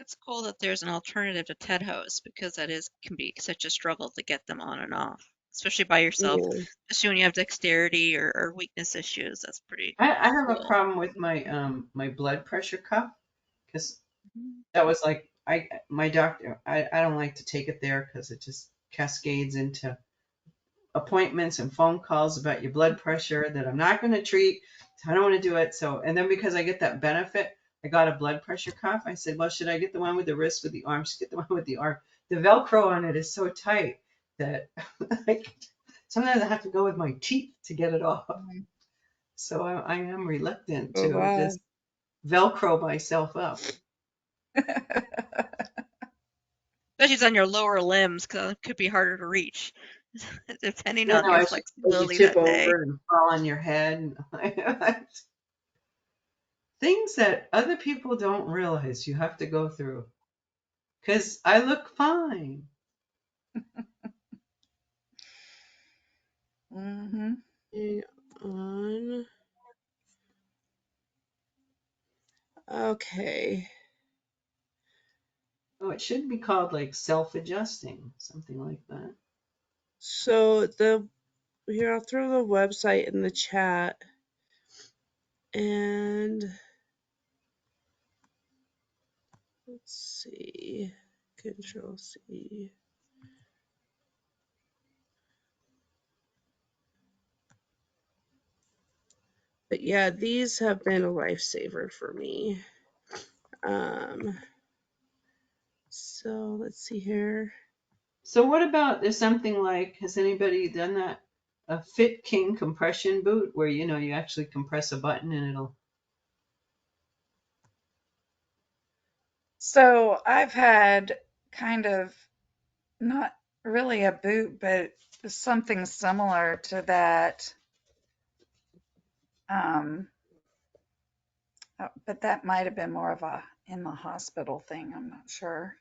It's cool that there's an alternative to TED hose because can be such a struggle to get them on and off, especially by yourself, Yeah, especially when you have dexterity or weakness issues. That's pretty I have a cool. problem with my my blood pressure cuff because Mhm. that was like my doctor. I don't like to take it there because it just cascades into appointments and phone calls about your blood pressure that I'm not going to treat. I don't want to do it. So, and then because I get that benefit, I got a blood pressure cuff. I said, well, should I get the one with the wrist, with the arm? Just get the one with the arm. The Velcro on it is so tight that like, sometimes I have to go with my teeth to get it off. Mhm. So I am reluctant oh to wow. just Velcro myself up. Especially it's on your lower limbs, because it could be harder to reach, depending You on know, your as you flexibility tip that day. over and fall on your head. Things that other people don't realize you have to go through. Because I look fine. Mm-hmm. Hang on. Okay. Oh, it should be called like self-adjusting, something like that. So Here, I'll throw the website in the chat. And let's see. Control C. But yeah, these have been a lifesaver for me. So let's see here. So what about, there's something like, has anybody done that? A Fit King compression boot where, you know, you actually compress a button and it'll. So I've had kind of not really a boot, but something similar to that. But that might have been more of a in the hospital thing. I'm not sure.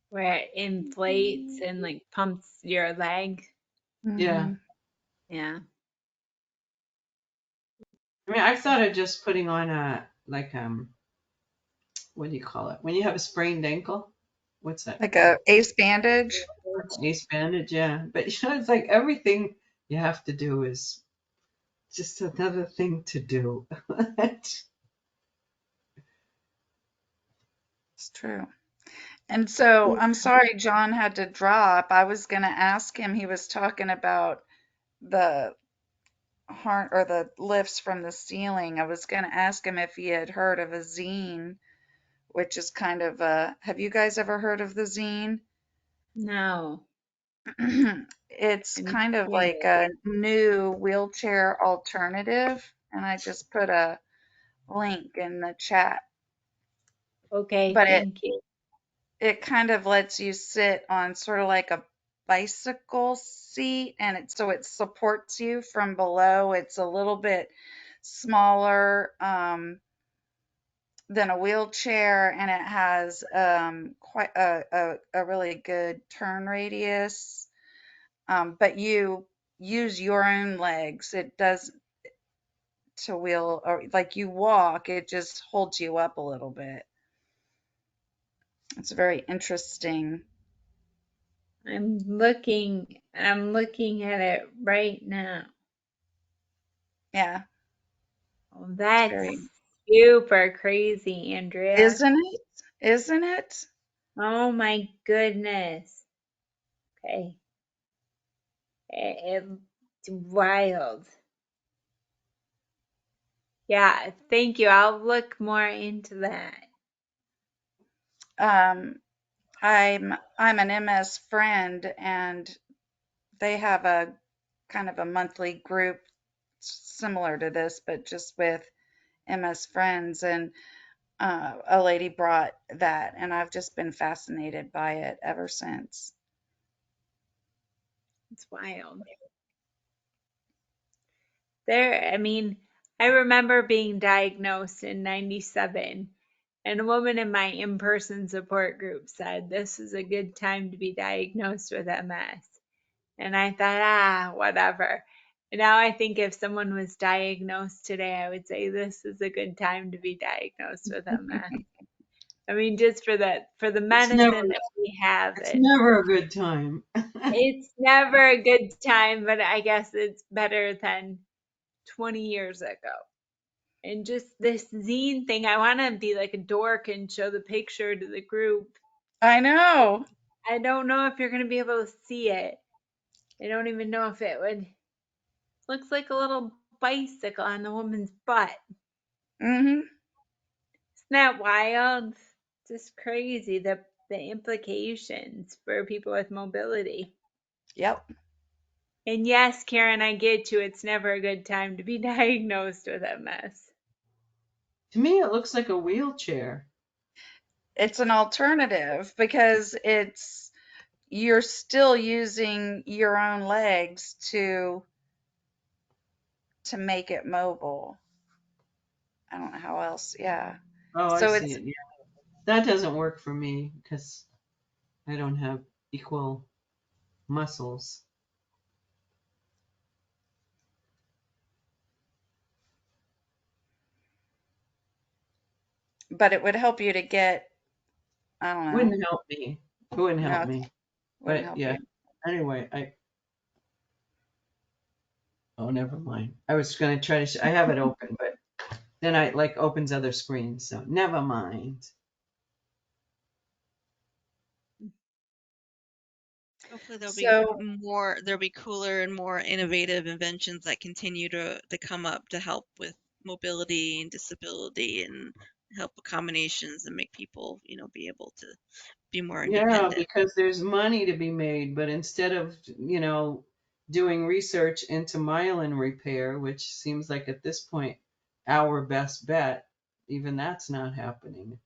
Where it inflates and like pumps your leg. Yeah. Mhm. Yeah. I mean, I thought of just putting on a, like, what do you call it? When you have a sprained ankle? What's that Like called? a ace bandage. Ace bandage, yeah. But you know, it's like everything you have to do is just another thing to do. It's true. And so I'm sorry John had to drop. I was going to ask him, he was talking about the or the lifts from the ceiling. I was going to ask him if he had heard of a zine, which is kind of have you guys ever heard of the zine? No. It's I'm kind of like curious. a new wheelchair alternative, and I just put a link in the chat. Okay, But thank you. it kind of lets you sit on sort of like a bicycle seat, and it supports you from below. It's a little bit smaller than a wheelchair, and it has quite a really good turn radius. But you use your own legs. It does to wheel, or like you walk, it just holds you up a little bit. It's very interesting. I'm looking at it right now. Yeah, Oh, it's that's very, super crazy, Andrea. isn't it? Isn't it? Oh my goodness. Okay. It's wild. Yeah, thank you. I'll look more into that. Um, I'm an MS friend, and they have a kind of a monthly group similar to this, but just with MS friends. And a lady brought that, and I've just been fascinated by it ever since. It's wild. I mean, I remember being diagnosed in 97, and a woman in my in-person support group said, "This is a good time to be diagnosed with MS." And I thought, whatever. And now I think if someone was diagnosed today, I would say this is a good time to be diagnosed with MS. I mean, just for the It's never, medicine that we have, it's never a good time. it's never a good time, but I guess it's better than 20 years ago. And just this zine thing, I want to be like a dork and show the picture to the group. I know. I don't know if you're going to be able to see it. I don't even know if it would. Looks like a little bicycle on the woman's butt. Mm-hmm. Isn't that wild? Just crazy, the implications for people with mobility. Yep. And yes, Karen, I get you. It's never a good time to be diagnosed with MS. To me, it looks like a wheelchair. It's an alternative because you're still using your own legs to make it mobile. I don't know how else. Yeah. Oh, I So see it. Yeah. That doesn't work for me because I don't have equal muscles. but it would help you to get, I don't know. Wouldn't help me. It wouldn't No, help it me. wouldn't But help yeah. you. Anyway, Oh, never mind. I was going to try to, I have it open, but then I like opens other screens. So never mind. Hopefully So there'll be cooler and more innovative inventions that continue to come up to help with mobility and disability and help with combinations and make people, be able to be more Yeah, independent. because there's money to be made, but instead of, doing research into myelin repair, which seems like at this point our best bet, even that's not happening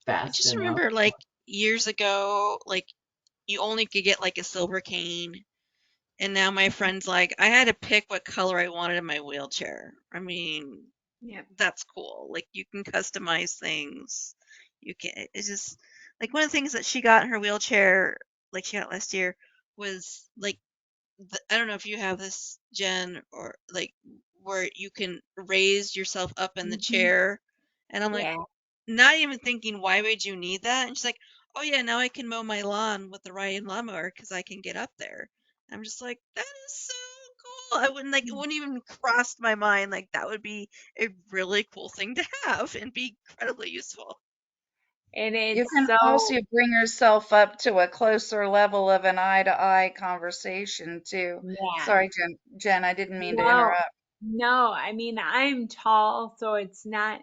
I fast just enough. remember like years ago, like you only could get like a silver cane. And now my friend's like, I had to pick what color I wanted in my wheelchair. I mean, Yep. that's cool. Like you can customize things. It's just like one of the things that she got in her wheelchair, like she got last year, was like, I don't know if you have this, Jen, or like where you can raise yourself up in the chair. And I'm like, Yeah. not even thinking, why would you need that? And she's like, oh yeah, now I can mow my lawn with the Ryan lawnmower because I can get up there. I'm just like, that is so cool. I wouldn't it wouldn't even cross my mind like that would be a really cool thing to have and be incredibly useful. And you it's can so, also bring yourself up to a closer level of an eye-to-eye conversation too. yeah. Sorry, Jen, I didn't mean to No, interrupt. no, I mean, I'm tall, so it's not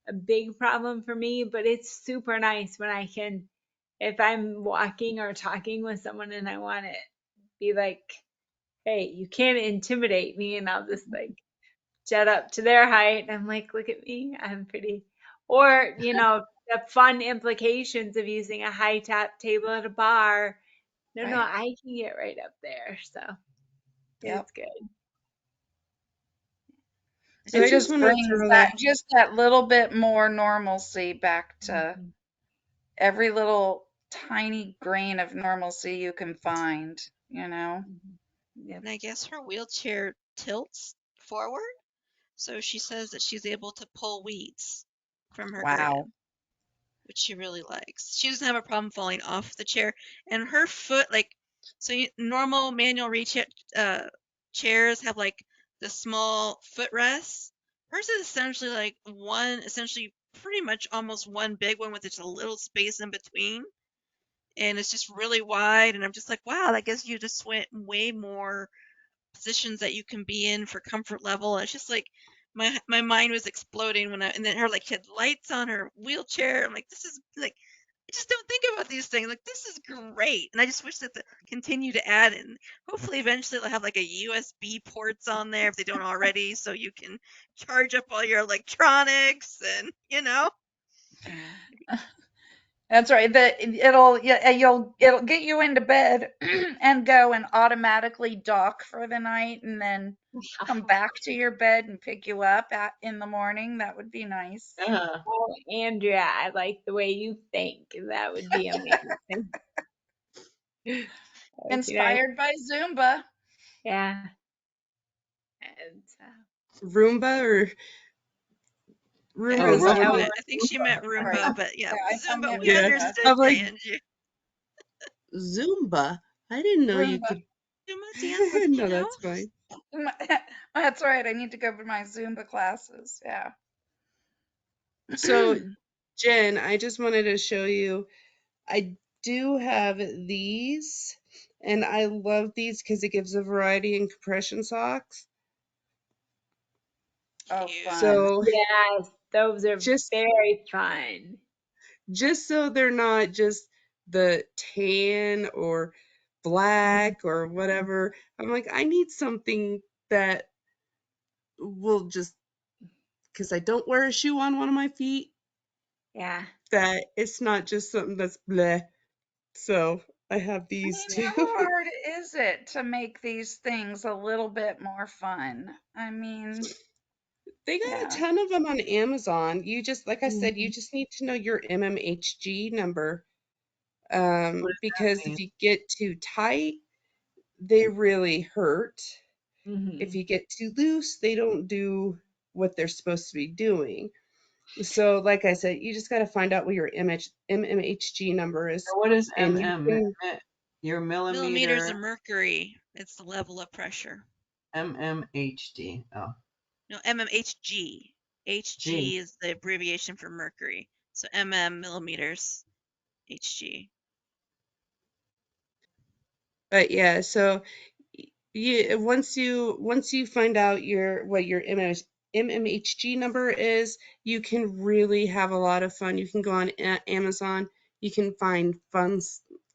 a big problem for me, but it's super nice when I can, if I'm walking or talking with someone and I want to be like, hey, you can't intimidate me, and I'll just like jet up to their height. I'm like, look at me, I'm pretty. Or, the fun implications of using a high top table at a bar. No, Right. I can get right up there. So Yep. it's good. So It I just just want to brings throw that. that little bit more normalcy back to Mhm. every little tiny grain of normalcy you can find, you know? Yep. And I guess her wheelchair tilts forward, so she says that she's able to pull weeds from her Wow. grab, which she really likes. She doesn't have a problem falling off the chair, and her foot, normal manual chairs have like the small footrests. Hers is essentially like essentially pretty much almost one big one with just a little space in between, and it's just really wide. And I'm just like, wow, that gives you just way more positions that you can be in for comfort level. It's just like my mind was exploding and then her like had lights on her wheelchair. I'm like, this is like, I just don't think about these things. Like, this is great. And I just wish that they continue to add in. Hopefully eventually they'll have like a USB ports on there if they don't already, so you can charge up all your electronics and That's right. It'll it'll get you into bed and go and automatically dock for the night and then come back to your bed and pick you up in the morning. That would be nice. Yeah. Oh, Andrea, I like the way you think. That would be amazing. That would be nice. Inspired by Zumba. Yeah. And Roomba or I Roomba Oh, think is she Rumba. totally. meant I think she meant Right. Roomba, but yeah, I Zumba. meant We Yeah. Zumba. understood I'm you, like, Angie. Zumba? I didn't know you Roomba. could. Zumba dance, No, that's fine. That's right. I need to go to my Zumba classes. Yeah. So, Jen, I just wanted to show you. I do have these, and I love these because it gives a variety in compression socks. Oh, Cute. fun. So, yes, those are just very fun. so they're not just the tan or black or whatever. I'm like, I need something that will just, because I don't wear a shoe on one of my feet, Yeah. that it's not just something that's bleh. So I have I these mean, too. how hard is it to make these things a little bit more fun? I mean, They got a yeah. ton of them on Amazon. You just, like I said, you Mhm. just need to know your MMHG number. What does Because that mean? if you get too tight, they really hurt. If Mhm. you get too loose, they don't do what they're supposed to be doing. So, like I said, you just got to find out what your MMHG number is, Or what is and you MM? can. Your Millimeters of millimeter. mercury. It's the level of pressure. MMHD. Oh, No, MMHG. HG G. is the abbreviation for mercury. So millimeters, HG. But yeah, so once you find out what your MMHG number is, you can really have a lot of fun. You can go on Amazon. You can find fun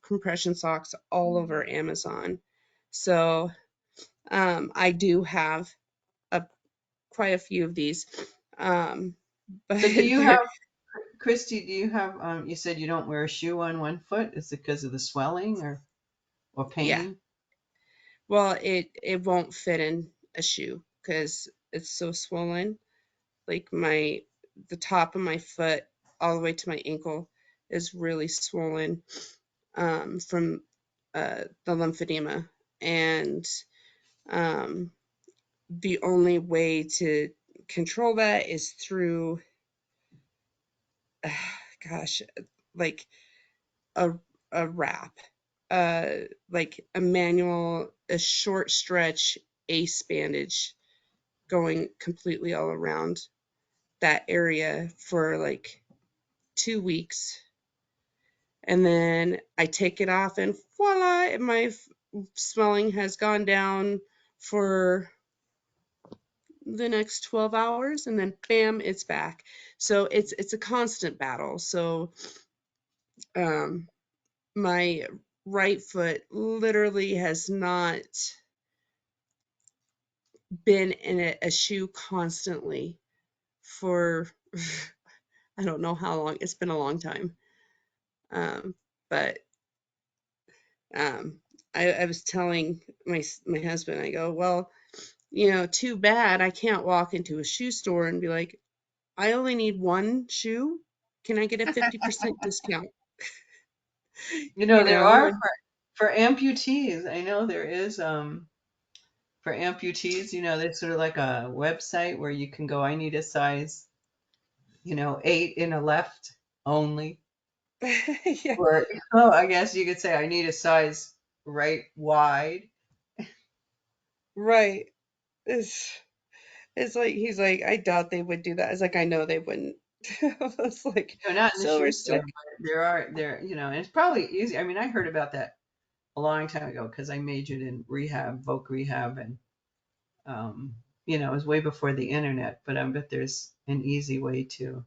compression socks all over Amazon. So I do have quite a few of these. But So do you they're have, Christy, do you have, you said you don't wear a shoe on one foot? Is it because of the swelling or yeah. pain? Well, it won't fit in a shoe because it's so swollen. Like the top of my foot all the way to my ankle is really swollen from the lymphedema, and um, the only way to control that is through gosh, like a wrap, like a short stretch ace bandage going completely all around that area for like 2 weeks. And then I take it off, and voila, my swelling has gone down for the next 12 hours, and then bam, it's back. So it's a constant battle. So um, my right foot literally has not been in a shoe constantly for I don't know how long. It's been a long time. But um, I was telling my husband, I go, well, too bad I can't walk into a shoe store and be like, I only need one shoe. Can I get a 50% discount? There are And for amputees. I know there is for amputees, there's sort of like a website where you can go, I need a size, 8 in a left only. yeah, Or oh, I guess you could say I need a size right wide. right. It's like he's like, I doubt they would do that. It's like I know they wouldn't. I was like, No, not in the so shoe we're store, stuck. but and it's probably easy. I mean, I heard about that a long time ago because I majored in rehab, voc rehab, and um, it was way before the internet. But I bet there's an easy way to.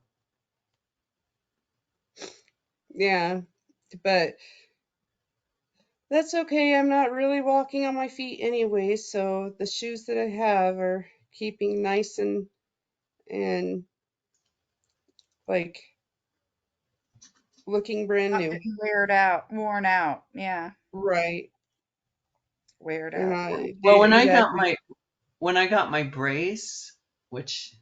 Yeah, but that's okay. I'm not really walking on my feet anyway, so the shoes that I have are keeping nice and like looking brand Not new. getting worn out. Yeah, Right. weared And out. Well, yeah, when I got my brace, which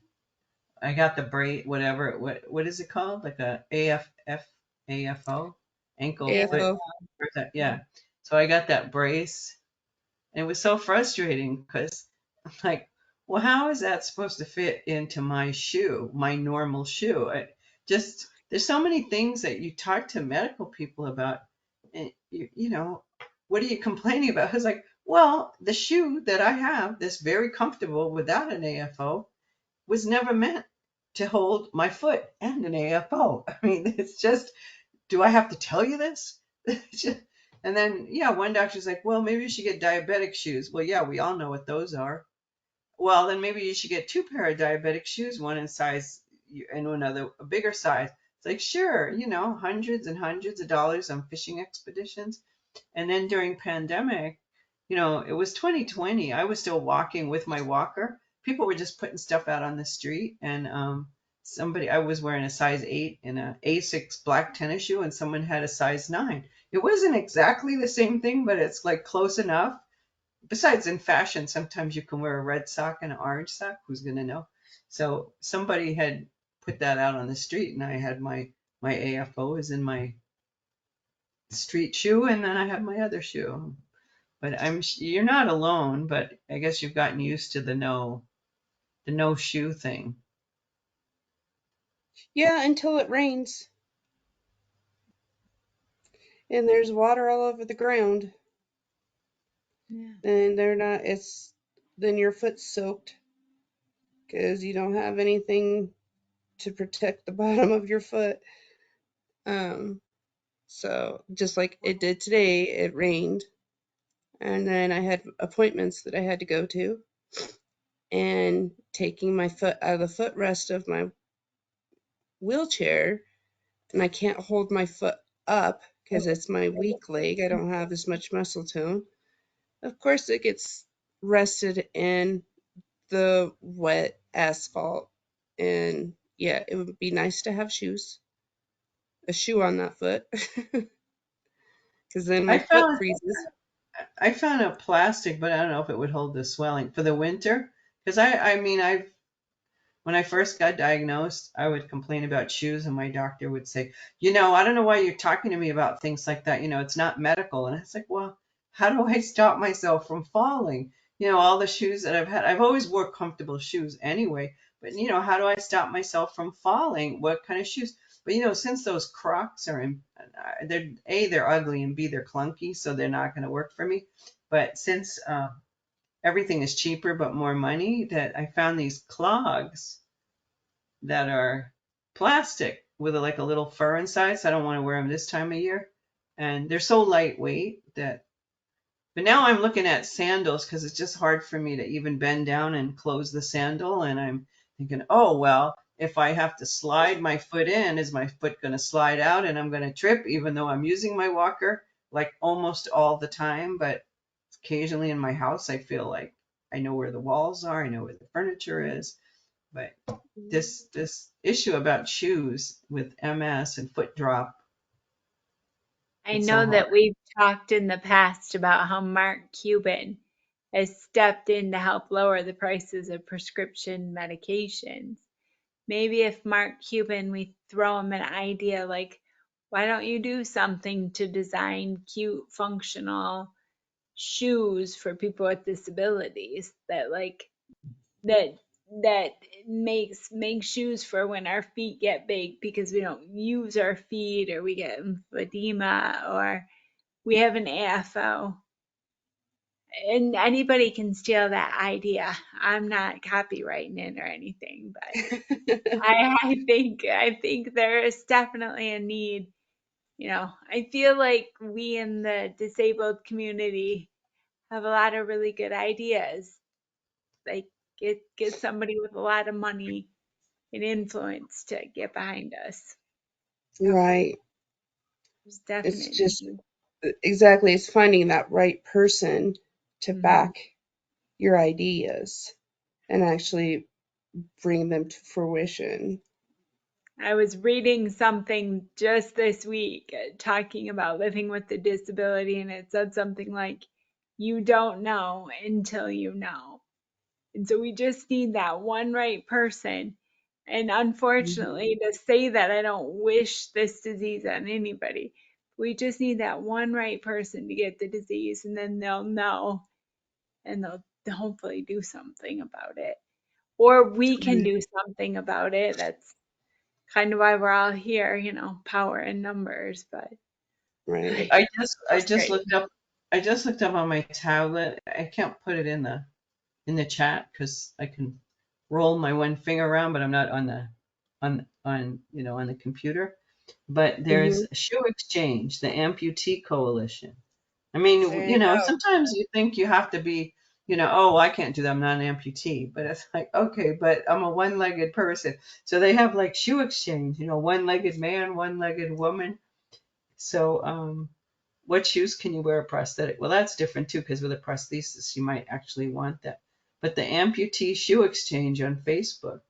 I got the brace, whatever, what is it called? Like a AFO, ankle foot. AFO. Yeah. So I got that brace, and it was so frustrating because I'm like, well, how is that supposed to fit into my shoe, my normal shoe? There's so many things that you talk to medical people about, and what are you complaining about? I was like, well, the shoe that I have that's very comfortable without an AFO was never meant to hold my foot and an AFO. I mean, it's just, do I have to tell you this? And then, yeah, one doctor's like, well, maybe you should get diabetic shoes. Well, yeah, we all know what those are. Well, then maybe you should get 2 pair of diabetic shoes, one in size and another a bigger size. It's like, sure, hundreds and hundreds of dollars on fishing expeditions. And then during pandemic, it was 2020. I was still walking with my walker. People were just putting stuff out on the street, and I was wearing a size 8 in a A6 black tennis shoe, and someone had a size 9. It wasn't exactly the same thing, but it's like close enough. Besides, in fashion, sometimes you can wear a red sock and an orange sock. Who's gonna know? So somebody had put that out on the street, and I had my AFO is in my street shoe, and then I have my other shoe. But you're not alone, but I guess you've gotten used to the no shoe thing. Yeah, until it rains and there's water all over the ground. Yeah. And they're not. It's then your foot's soaked because you don't have anything to protect the bottom of your foot. So just like it did today, it rained. And then I had appointments that I had to go to. And taking my foot out of the footrest of my wheelchair, and I can't hold my foot up because it's my weak leg. I don't have as much muscle tone. Of course, it gets rested in the wet asphalt. And yeah, it would be nice to have a shoe on that foot, because then my I foot found freezes. I found a plastic, but I don't know if it would hold the swelling for the winter. Because I mean, when I first got diagnosed, I would complain about shoes, and my doctor would say, I don't know why you're talking to me about things like that. It's not medical. And I was like, well, how do I stop myself from falling? All the shoes that I've had, I've always wore comfortable shoes anyway. But how do I stop myself from falling? What kind of shoes? But since those Crocs are they're ugly, and B, they're clunky, so they're not going to work for me. But since everything is cheaper but more money, that I found these clogs that are plastic with like a little fur inside, so I don't want to wear them this time of year. And they're so lightweight that. But now I'm looking at sandals because it's just hard for me to even bend down and close the sandal. And I'm thinking, oh, well, if I have to slide my foot in, is my foot going to slide out and I'm going to trip, even though I'm using my walker like almost all the time? But occasionally in my house, I feel like I know where the walls are, I know where the furniture is. But this issue about shoes with MS and foot drop, I it's so know hard. that we've talked in the past about how Mark Cuban has stepped in to help lower the prices of prescription medications. Maybe if Mark Cuban, we throw him an idea like, why don't you do something to design cute, functional shoes for people with disabilities that that makes shoes for when our feet get big because we don't use our feet, or we get lymphedema, or we have an AFO. And anybody can steal that idea. I'm not copywriting it or anything, but I think there is definitely a need. I feel like we in the disabled community have a lot of really good ideas. Like get somebody with a lot of money and influence to get behind us. Right. There's It's definite just need. exactly, it's finding that right person to Mhm. back your ideas and actually bring them to fruition. I was reading something just this week talking about living with a disability, and it said something like, you don't know until you know. And so we just need that one right person. And unfortunately, to say that, I don't wish this disease on anybody. We just need that one right person to get the disease, and then they'll know, and they'll hopefully do something about it. Or we can do something about it. That's kind of why we're all here, power in numbers. But Right. I just frustrating. looked up on my tablet. I can't put it in the chat because I can roll my one finger around, but I'm not on the computer. But there's Hmm. a shoe exchange, the amputee coalition. I mean, There you go. sometimes you think you have to be, oh, I can't do that, I'm not an amputee. But it's like, okay, but I'm a one-legged person. So they have like shoe exchange, one-legged man, one-legged woman. So what shoes can you wear a prosthetic? Well, that's different too, because with a prosthesis, you might actually want that. But the amputee shoe exchange on Facebook.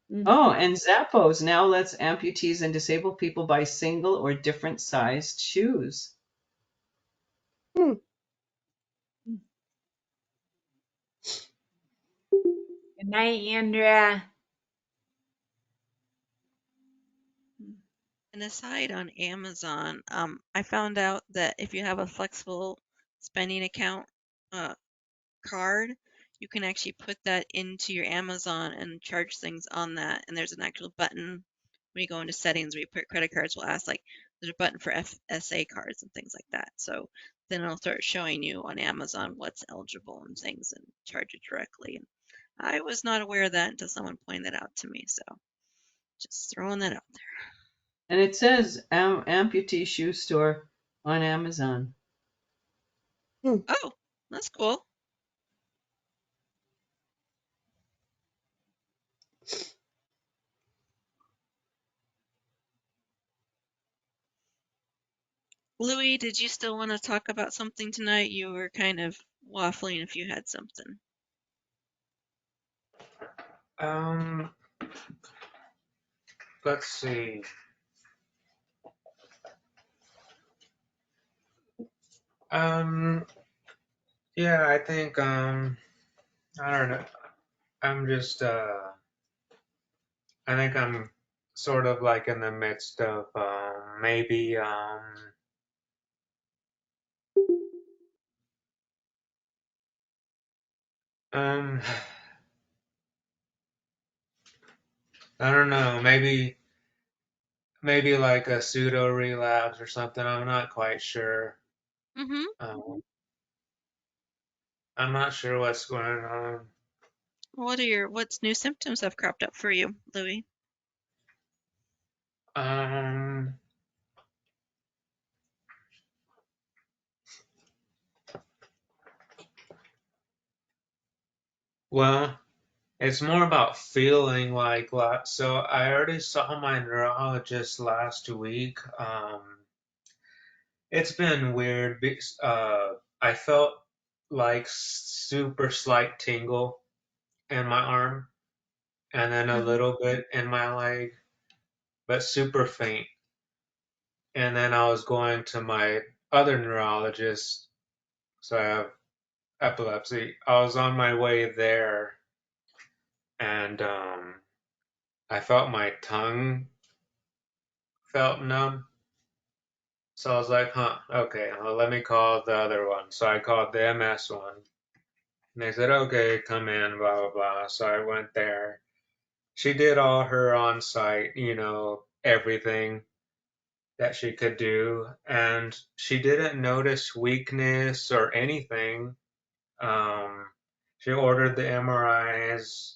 Mm. Oh, and Zappos now lets amputees and disabled people buy single or different sized shoes. Hmm. Good night, Andrea. An aside on Amazon, I found out that if you have a flexible spending account card, you can actually put that into your Amazon and charge things on that. And there's an actual button when you go into settings where you put credit cards will ask like, there's a button for FSA cards and things like that. So then it'll start showing you on Amazon what's eligible and things and charge you directly. And I was not aware of that until someone pointed that out to me. So just throwing that out there. And it says amputee shoe store on Amazon. Oh, that's cool. Louis, did you still want to talk about something tonight? You were kind of waffling if you had something. Let's see. Yeah, I think, I don't know. I'm just, I think I'm sort of like in the midst of, maybe, um, I don't know, maybe like a pseudo relapse or something. I'm not quite sure. Mm-hmm. I'm not sure what's going on. What's new symptoms have cropped up for you, Louis? Um, well, it's more about feeling like, so I already saw my neurologist last week. It's been weird because I felt like super slight tingle in my arm and then a Mm-hmm. little bit in my leg, but super faint. And then I was going to my other neurologist, so I have epilepsy. I was on my way there and I felt my tongue felt numb. So I was like, huh, okay, well, let me call the other one. So I called the MS one. And they said, okay, come in, blah, blah, blah. So I went there. She did all her on site, everything that she could do. And she didn't notice weakness or anything. Um, she ordered the MRIs.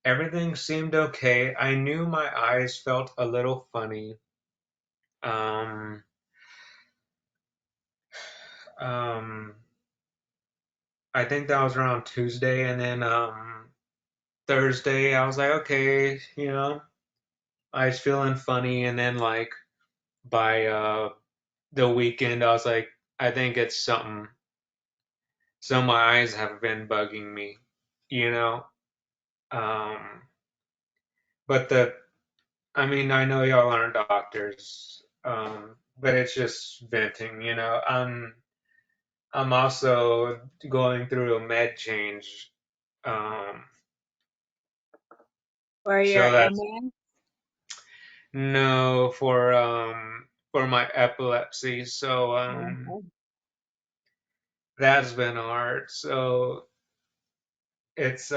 Everything seemed okay. I knew my eyes felt a little funny. Um, um, I think that was around Tuesday, and then Thursday I was like, okay, I was feeling funny, and then like by the weekend I was like, I think it's something. So my eyes have been bugging me, you know. Um, but I mean, I know y'all aren't doctors, but it's just venting, I'm also going through a med change, um, Or your so that's MS? no for my epilepsy. So Okay. that's been hard. So it's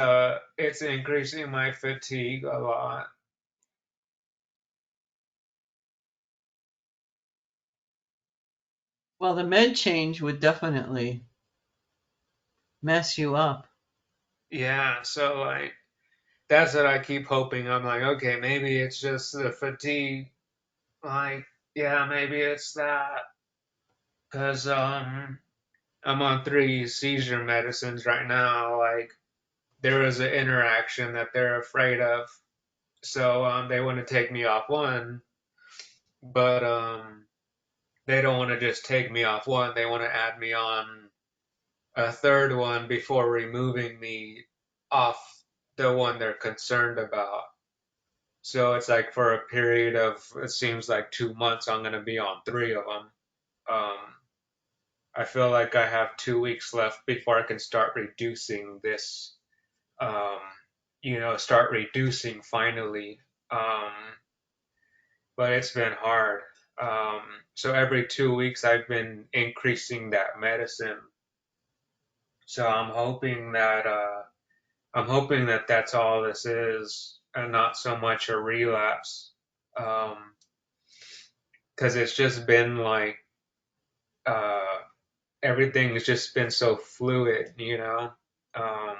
increasing my fatigue a lot. Well, the med change would definitely mess you up. Yeah, so like that's what I keep hoping. I'm like, okay, maybe it's just the fatigue. Like, yeah, maybe it's that. Cause I'm on 3 seizure medicines right now. Like there was an interaction that they're afraid of. So they want to take me off one, but they don't want to just take me off one. They want to add me on a third one before removing me off the one they're concerned about. So it's like for a period of, it seems like 2 months, I'm going to be on 3 of them. Um, I feel like I have 2 weeks left before I can start reducing this, um, start reducing finally. Um, but it's been hard. Um, so every 2 weeks I've been increasing that medicine. So I'm hoping that that's all this is, and not so much a relapse. Because because it's just been like everything's just been so fluid, you know. Um,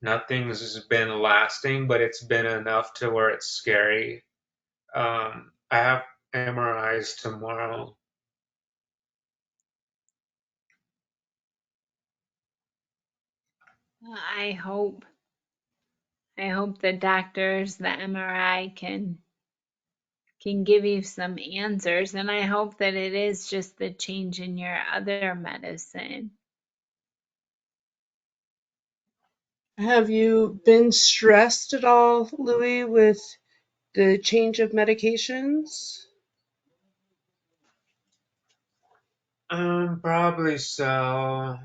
Nothing's been lasting, but it's been enough to where it's scary. I have MRIs tomorrow. I hope the doctors, the MRI can give you some answers, and I hope that it is just the change in your other medicine. Have you been stressed at all, Louis, with the change of medications? Probably so.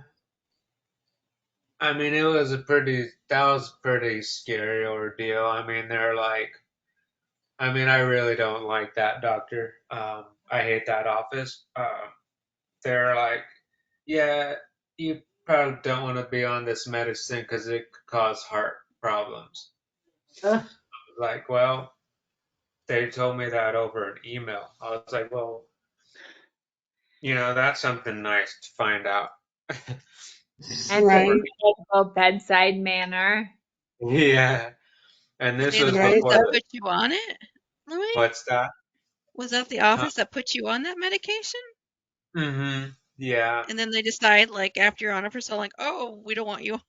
I mean, that was a pretty scary ordeal. I mean, I really don't like that doctor. I hate that office. They're like, yeah, you probably don't want to be on this medicine because it could cause heart problems. Ugh. Like, well, they told me that over an email. I was like, well, that's something nice to find out. And the Right, medical bedside manner. Yeah, and Were this they the was right. ones before that the, put you on it, Louis? what's that? Was that the Huh? office that put you on that medication? Mm-hmm. Yeah. And then they decide, like, after you're on it for so long, oh, we don't want you.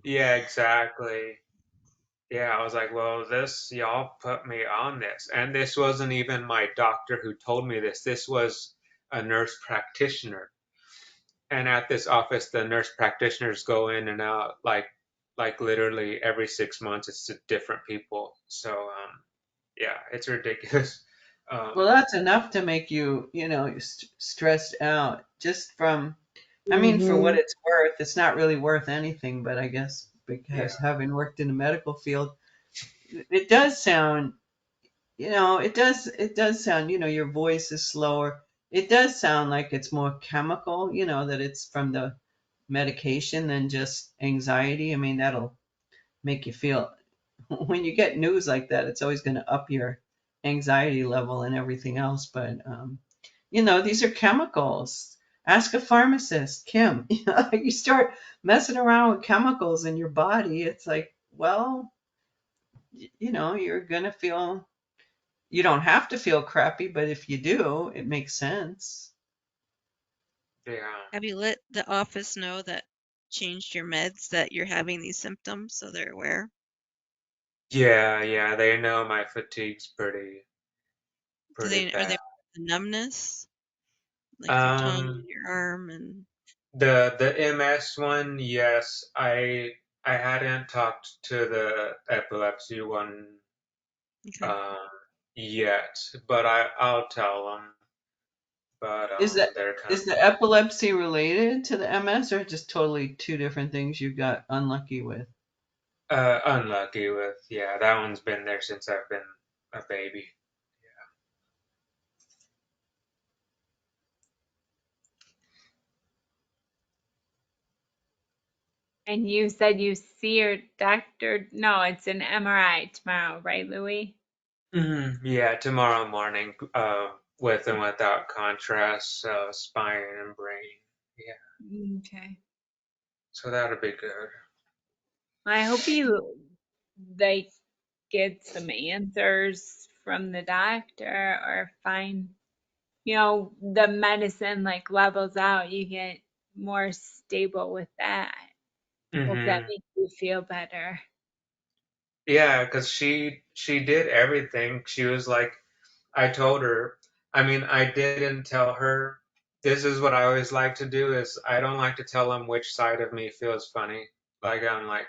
Yeah, exactly. Yeah, I was like, well, y'all put me on this. And this wasn't even my doctor who told me this. This was a nurse practitioner. And at this office, the nurse practitioners go in and out like literally every 6 months. It's to different people. So, yeah, it's ridiculous. Well, Um, that's enough to make you, stressed out. Just from, I mean, for what Mm-hmm. it's worth, it's not really worth anything, but I guess because yeah. having worked in the medical field, it does sound, it does sound, your voice is slower. It does sound like it's more chemical, that it's from the medication than just anxiety. I mean, that'll make you feel, when you get news like that, it's always going to up your anxiety level and everything else. But, these are chemicals. Ask a pharmacist, Kim. You start messing around with chemicals in your body, it's like, well, you're going to feel, you don't have to feel crappy, but if you do, it makes sense. Yeah. Have you let the office know that changed your meds that you're having these symptoms so they're aware? Yeah, yeah, they know my fatigue's pretty Are bad. they the numbness? Like your tongue Um, and your arm and the MS one, yes, I hadn't talked to the epilepsy one okay. um yet, but I'll tell them. But Is that they're kind is the epilepsy related to the MS, or just totally two different things you got unlucky with? of unlucky with, yeah, that one's been there since I've been a baby. And you said you see your doctor. No, it's an MRI tomorrow, right, Louis? Yeah, tomorrow morning, with and without contrast, spine and brain. Yeah, Okay. so that'll be good. I hope you like get some answers from the doctor or find, the medicine like levels out. You get more stable with that. Hope that hmm makes you feel better. Yeah, because she did everything. She was like, I told her. I mean, I didn't tell her. This is what I always like to do is I don't like to tell them which side of me feels funny. Like I'm like,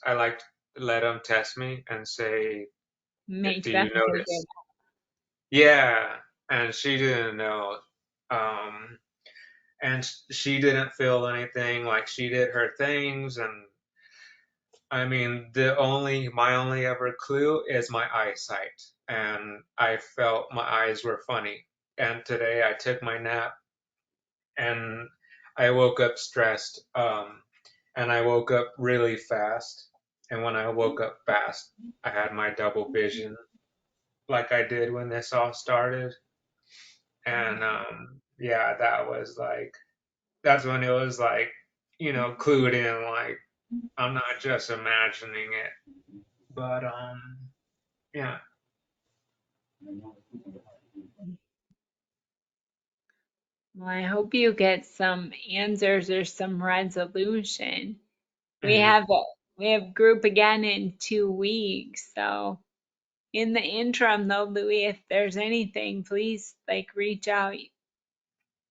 I like to let them test me and say, Make do them you figure notice? Yeah, and she didn't know. Um, and she didn't feel anything. Like she did her things, and I mean, my only ever clue is my eyesight, and I felt my eyes were funny. And today I took my nap, and I woke up stressed, and I woke up really fast. And when I woke up fast, I had my double vision, like I did when this all started. And yeah, that's when it was like, clued in, like I'm not just imagining it. But yeah. Well, I hope you get some answers or some resolution. We Mhm. have group again in 2 weeks, so in the interim though, Louis, if there's anything, please like reach out,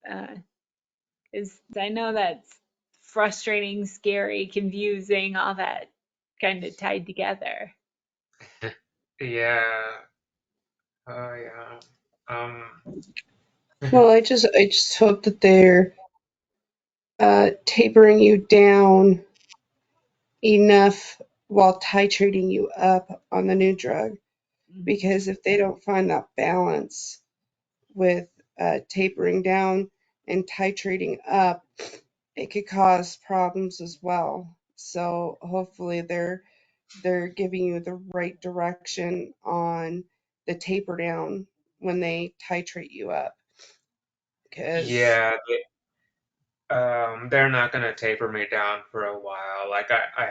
because I know that's frustrating, scary, confusing, all that kind of tied together. Yeah. Oh yeah. Um. Well, I just hope that they're tapering you down enough while titrating you up on the new drug. Because if they don't find that balance with tapering down and titrating up, it could cause problems as well. So hopefully they're giving you the right direction on the taper down when they titrate you up. Because Yeah. They're not gonna taper me down for a while. Like I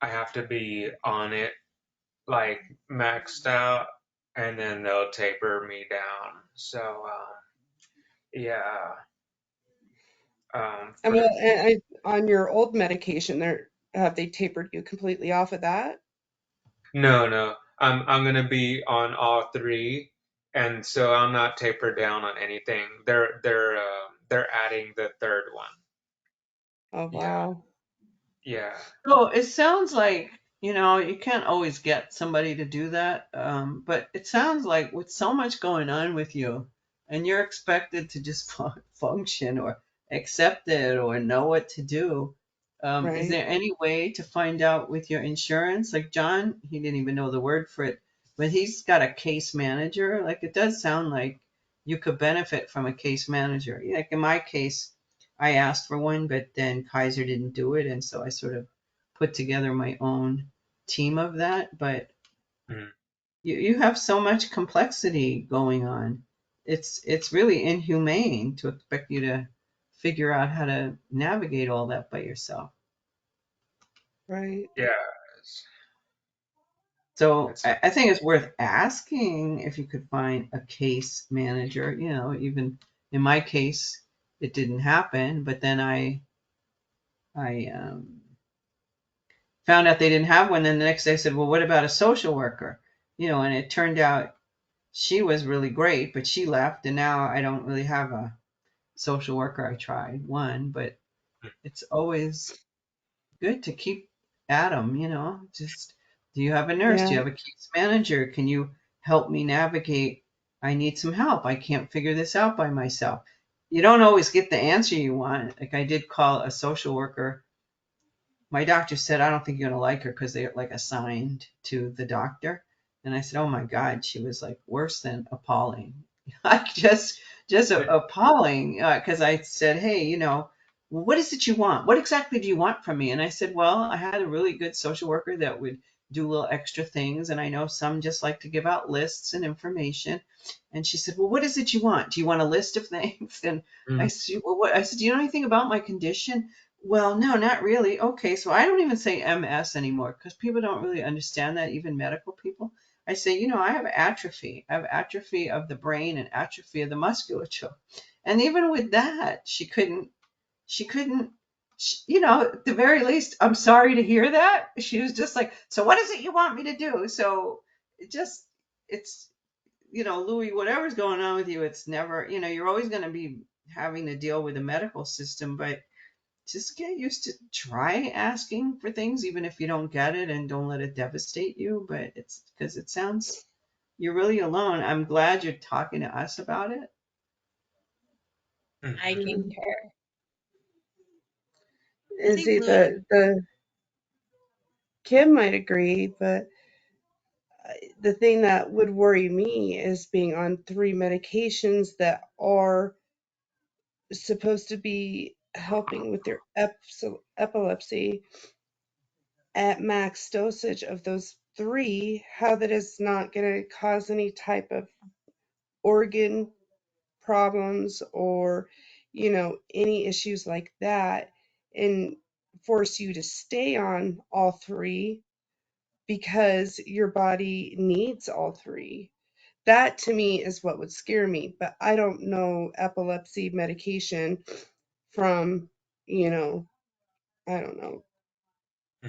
have to be on it, like maxed out, and then they'll taper me down. So yeah. and well, on your old medication, have they tapered you completely off of that? No, no. I'm gonna be on all three, and so I'm not tapered down on anything. They're adding the third one. Oh Yeah, wow. yeah, So it sounds like, you can't always get somebody to do that, but it sounds like with so much going on with you, and you're expected to just function or accept it or know what to do. Is Right. there any way to find out with your insurance? Like John, he didn't even know the word for it, but he's got a case manager. Like it does sound like you could benefit from a case manager. Like in my case, I asked for one, but then Kaiser didn't do it, and so I sort of put together my own team of that. But mm, you have so much complexity going on. It's really inhumane to expect you to figure out how to navigate all that by yourself. Right. yeah. So It's I think it's worth asking if you could find a case manager. Even in my case, it didn't happen, but then I found out they didn't have one. Then the next day I said, well, what about a social worker? And it turned out she was really great, but she left, and now I don't really have a social worker. I tried one, but it's always good to keep at them. Just, do you have a nurse? Do Yeah. you have a case manager? Can you help me navigate? I need some help. I can't figure this out by myself. You don't always get the answer you want. Like I did call a social worker. My doctor said, I don't think you're going to like her because they're like assigned to the doctor. And I said, oh my God, she was like worse than appalling. Like just appalling. Because I said, hey, what is it you want? What exactly do you want from me? And I said, well, I had a really good social worker that would do little extra things. And I know some just like to give out lists and information. And she said, well, what is it you want? Do you want a list of things? And I mm, said, well, what? I said, do you know anything about my condition? Well, no, not really. Okay, so I don't even say MS anymore because people don't really understand that, even medical people. I say, I have atrophy. I have atrophy of the brain and atrophy of the musculature. And even with that, she couldn't, at the very least, I'm sorry to hear that. She was just like, so what is it you want me to do? So it's, Louis, whatever's going on with you, it's never, you're always going to be having to deal with the medical system, but just get used to try asking for things, even if you don't get it, and don't let it devastate you. But it's because it sounds you're really alone. I'm glad you're talking to us about it. I mhm. Yeah. concur. I And think see, Louis, the Kim might agree, but the thing that would worry me is being on 3 medications that are supposed to be helping with your epilepsy at max dosage of those 3, how that is not going to cause any type of organ problems or, any issues like that, and force you to stay on all 3 because your body needs all 3. That to me is what would scare me, but I don't know epilepsy medication from, I don't know,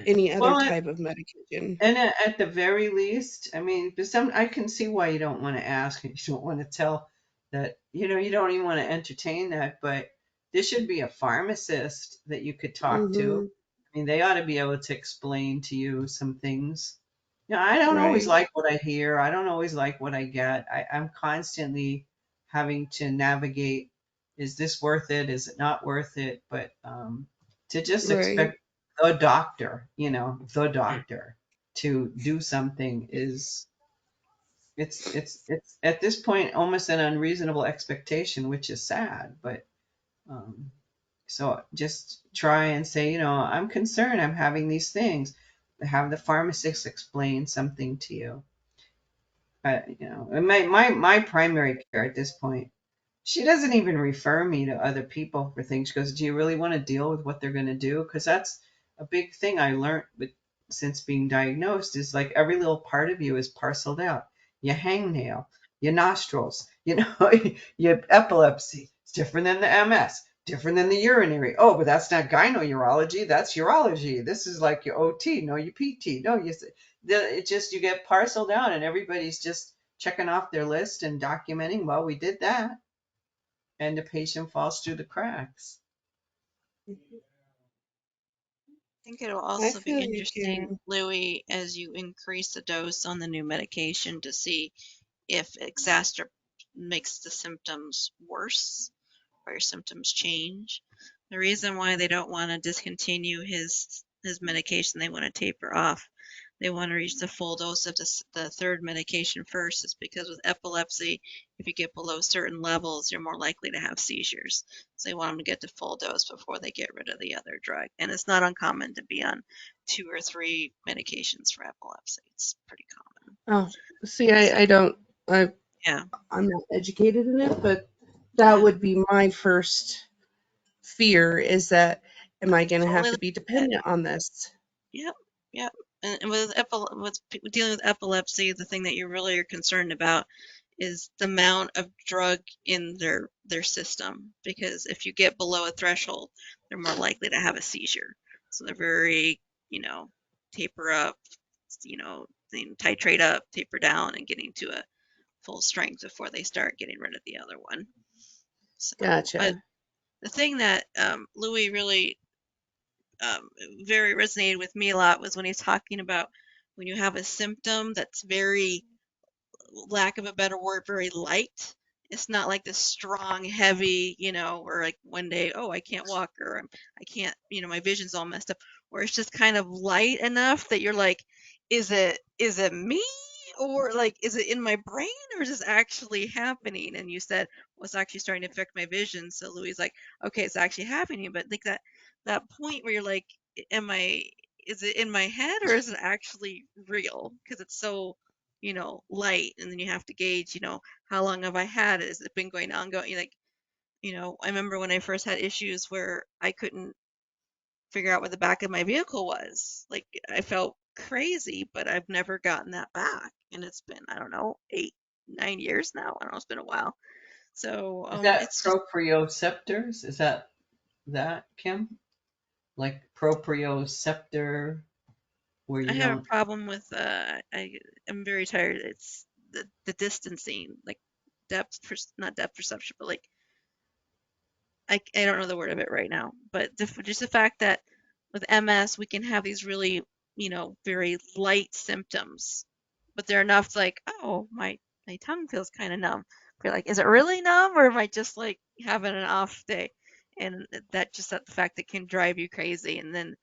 any other Well, type of medication. and at the very least, I mean, but I can see why you don't want to ask and you don't want to tell that, you don't even want to entertain that, but there should be a pharmacist that you could talk to. Mhm. I mean, they ought to be able to explain to you some things. I don't always Right. like what I hear. I don't always like what I get. I'm constantly having to navigate, is this worth it? Is it not worth it? But to just Right. expect the doctor, the doctor to do something is, it's at this point almost an unreasonable expectation, which is sad. But um, so just try and say, I'm concerned, I'm having these things. Have the pharmacist explain something to you. And my primary care at this point, she doesn't even refer me to other people for things. She goes, do you really want to deal with what they're going to do? Because that's a big thing I learned since being diagnosed, is like every little part of you is parceled out. Your hangnail, your nostrils, your epilepsy. It's different than the MS, different than the urinary. Oh, but that's not gynourology. That's urology. This is like your OT, no, your PT. No, it just, you get parceled out and everybody's just checking off their list and documenting, well, we did that, and the patient falls through the cracks. I think it'll I also be feel you, interesting, Karen. Louis, as you increase the dose on the new medication to see if it makes the symptoms worse or your symptoms change. The reason why they don't want to discontinue his medication, they want to taper off. They want to reach the full dose of the third medication first, is because with epilepsy, if you get below certain levels, you're more likely to have seizures. So they want them to get to full dose before they get rid of the other drug. And it's not uncommon to be on 2 or 3 medications for epilepsy. It's pretty common. Oh, see, So, I don't, yeah. I'm not educated in it, but that would be my first fear, is that, am I going to have Totally to be legit. dependent on this? Yep, yep. And with dealing with epilepsy, the thing that you really are concerned about is the amount of drug in their system. Because if you get below a threshold, they're more likely to have a seizure. So they're very, taper up, then titrate up, taper down, and getting to a full strength before they start getting rid of the other one. So, but Gotcha. the thing that Louis really very resonated with me a lot was when he's talking about when you have a symptom that's very, lack of a better word, very light. It's not like this strong, heavy, or like one day, oh, I can't walk, or I can't, my vision's all messed up. Where it's just kind of light enough that you're like, is it me? Or like, is it in my brain, or is this actually happening? And you said, well, it's actually starting to affect my vision. So Louis is like, okay, it's actually happening. But like that point where you're like, is it in my head, or is it actually real? Because it's so, light, and then you have to gauge, how long have I had it? Has it been going ongoing? Like, I remember when I first had issues where I couldn't figure out where the back of my vehicle was. Like, I felt crazy, but I've never gotten that back. And it's been, I don't know, 8, 9 years now. I don't know, it's been a while. So, Is that it's just, proprioceptors? Is that Kim? Like proprioceptor, where I you have a don't. problem with, I'm very tired. It's the distancing, like not depth perception, but like, I don't know the word of it right now, but just the fact that with MS we can have these really, very light symptoms, but they're enough to like, oh, my tongue feels kind of numb. You're like, is it really numb, or am I just like having an off day? And that the fact that can drive you crazy. And then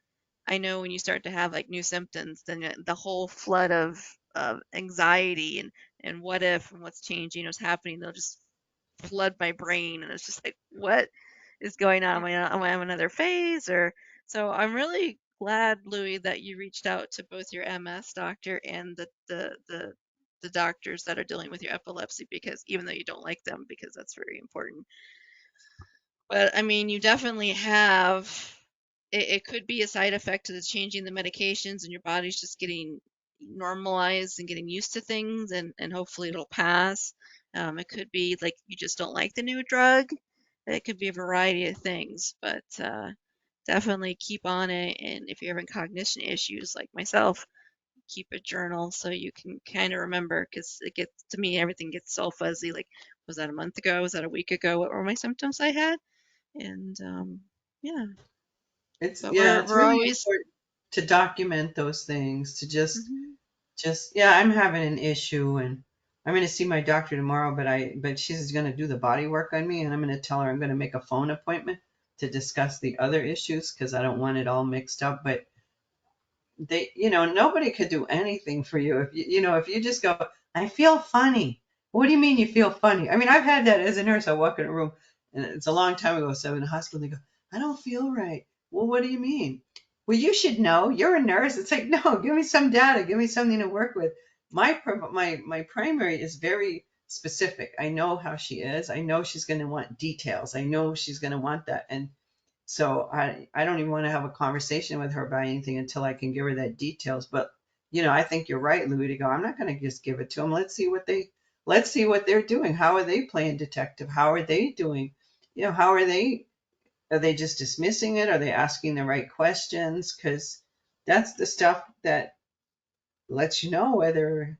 I know when you start to have like new symptoms, then the whole flood of anxiety and what if and what's changing, what's happening, they'll just flood my brain, and it's just like, what is going on? Am I on another phase? Or so I'm really glad, Louis, that you reached out to both your MS doctor and the doctors that are dealing with your epilepsy, because even though you don't like them, because that's very important. But I mean, you definitely have, it could be a side effect to the changing the medications, and your body's just getting normalized and getting used to things, and hopefully it'll pass. It could be like you just don't like the new drug. It could be a variety of things, but definitely keep on it. And if you're having cognition issues like myself, keep a journal so you can kind of remember, because it gets to me, everything gets so fuzzy. Like, was that a month ago? Was that a week ago? What were my symptoms I had? And yeah, It's but yeah, it's we're really always. important to document those things, to Mhm. just yeah, I'm having an issue and I'm going to see my doctor tomorrow, but she's going to do the body work on me and I'm going to tell her I'm going to make a phone appointment to discuss the other issues because I don't want it all mixed up. But they, nobody could do anything for you if if you just go, I feel funny. What do you mean you feel funny? I mean, I've had that as a nurse. I walk in a room and it's a long time ago, so in the hospital they go, I don't feel right. Well, what do you mean? Well, you should know. You're a nurse. It's like, no, give me some data, give me something to work with. My primary is very specific. I know how she is. I know she's going to want details. I know she's going to want that. And so I don't even want to have a conversation with her about anything until I can give her that details. But I think you're right, Louis, to go, I'm not going to just give it to them. Let's see what they're doing. How are they playing detective? How are they doing? How are they just dismissing it? Are they asking the right questions? Because that's the stuff that lets you know whether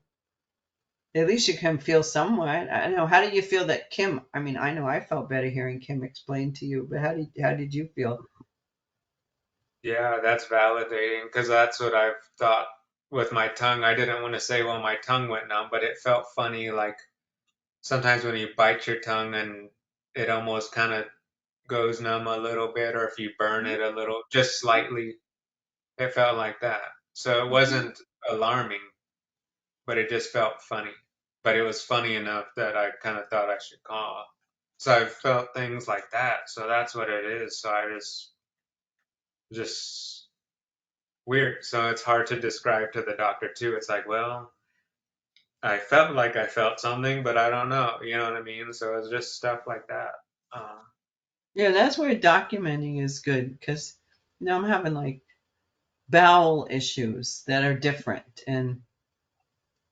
at least you can feel somewhat. I don't know. How do you feel that Kim? I mean, I know I felt better hearing Kim explain to you, but how did you feel? Yeah, that's validating because that's what I've thought with my tongue. I didn't want to say, well, my tongue went numb, but it felt funny. Like sometimes when you bite your tongue and it almost kind of goes numb a little bit, or if you burn it a little, just slightly, it felt like that. So it wasn't alarming, but it just felt funny. But it was funny enough that I kind of thought I should call. So I felt things like that. So that's what it is. So I just weird. So it's hard to describe to the doctor too. It's like, well, I felt like I felt something, but I don't know. You know what I mean? So it's just stuff like that. Uh, Yeah, that's where documenting is good because I'm having like bowel issues that are different. And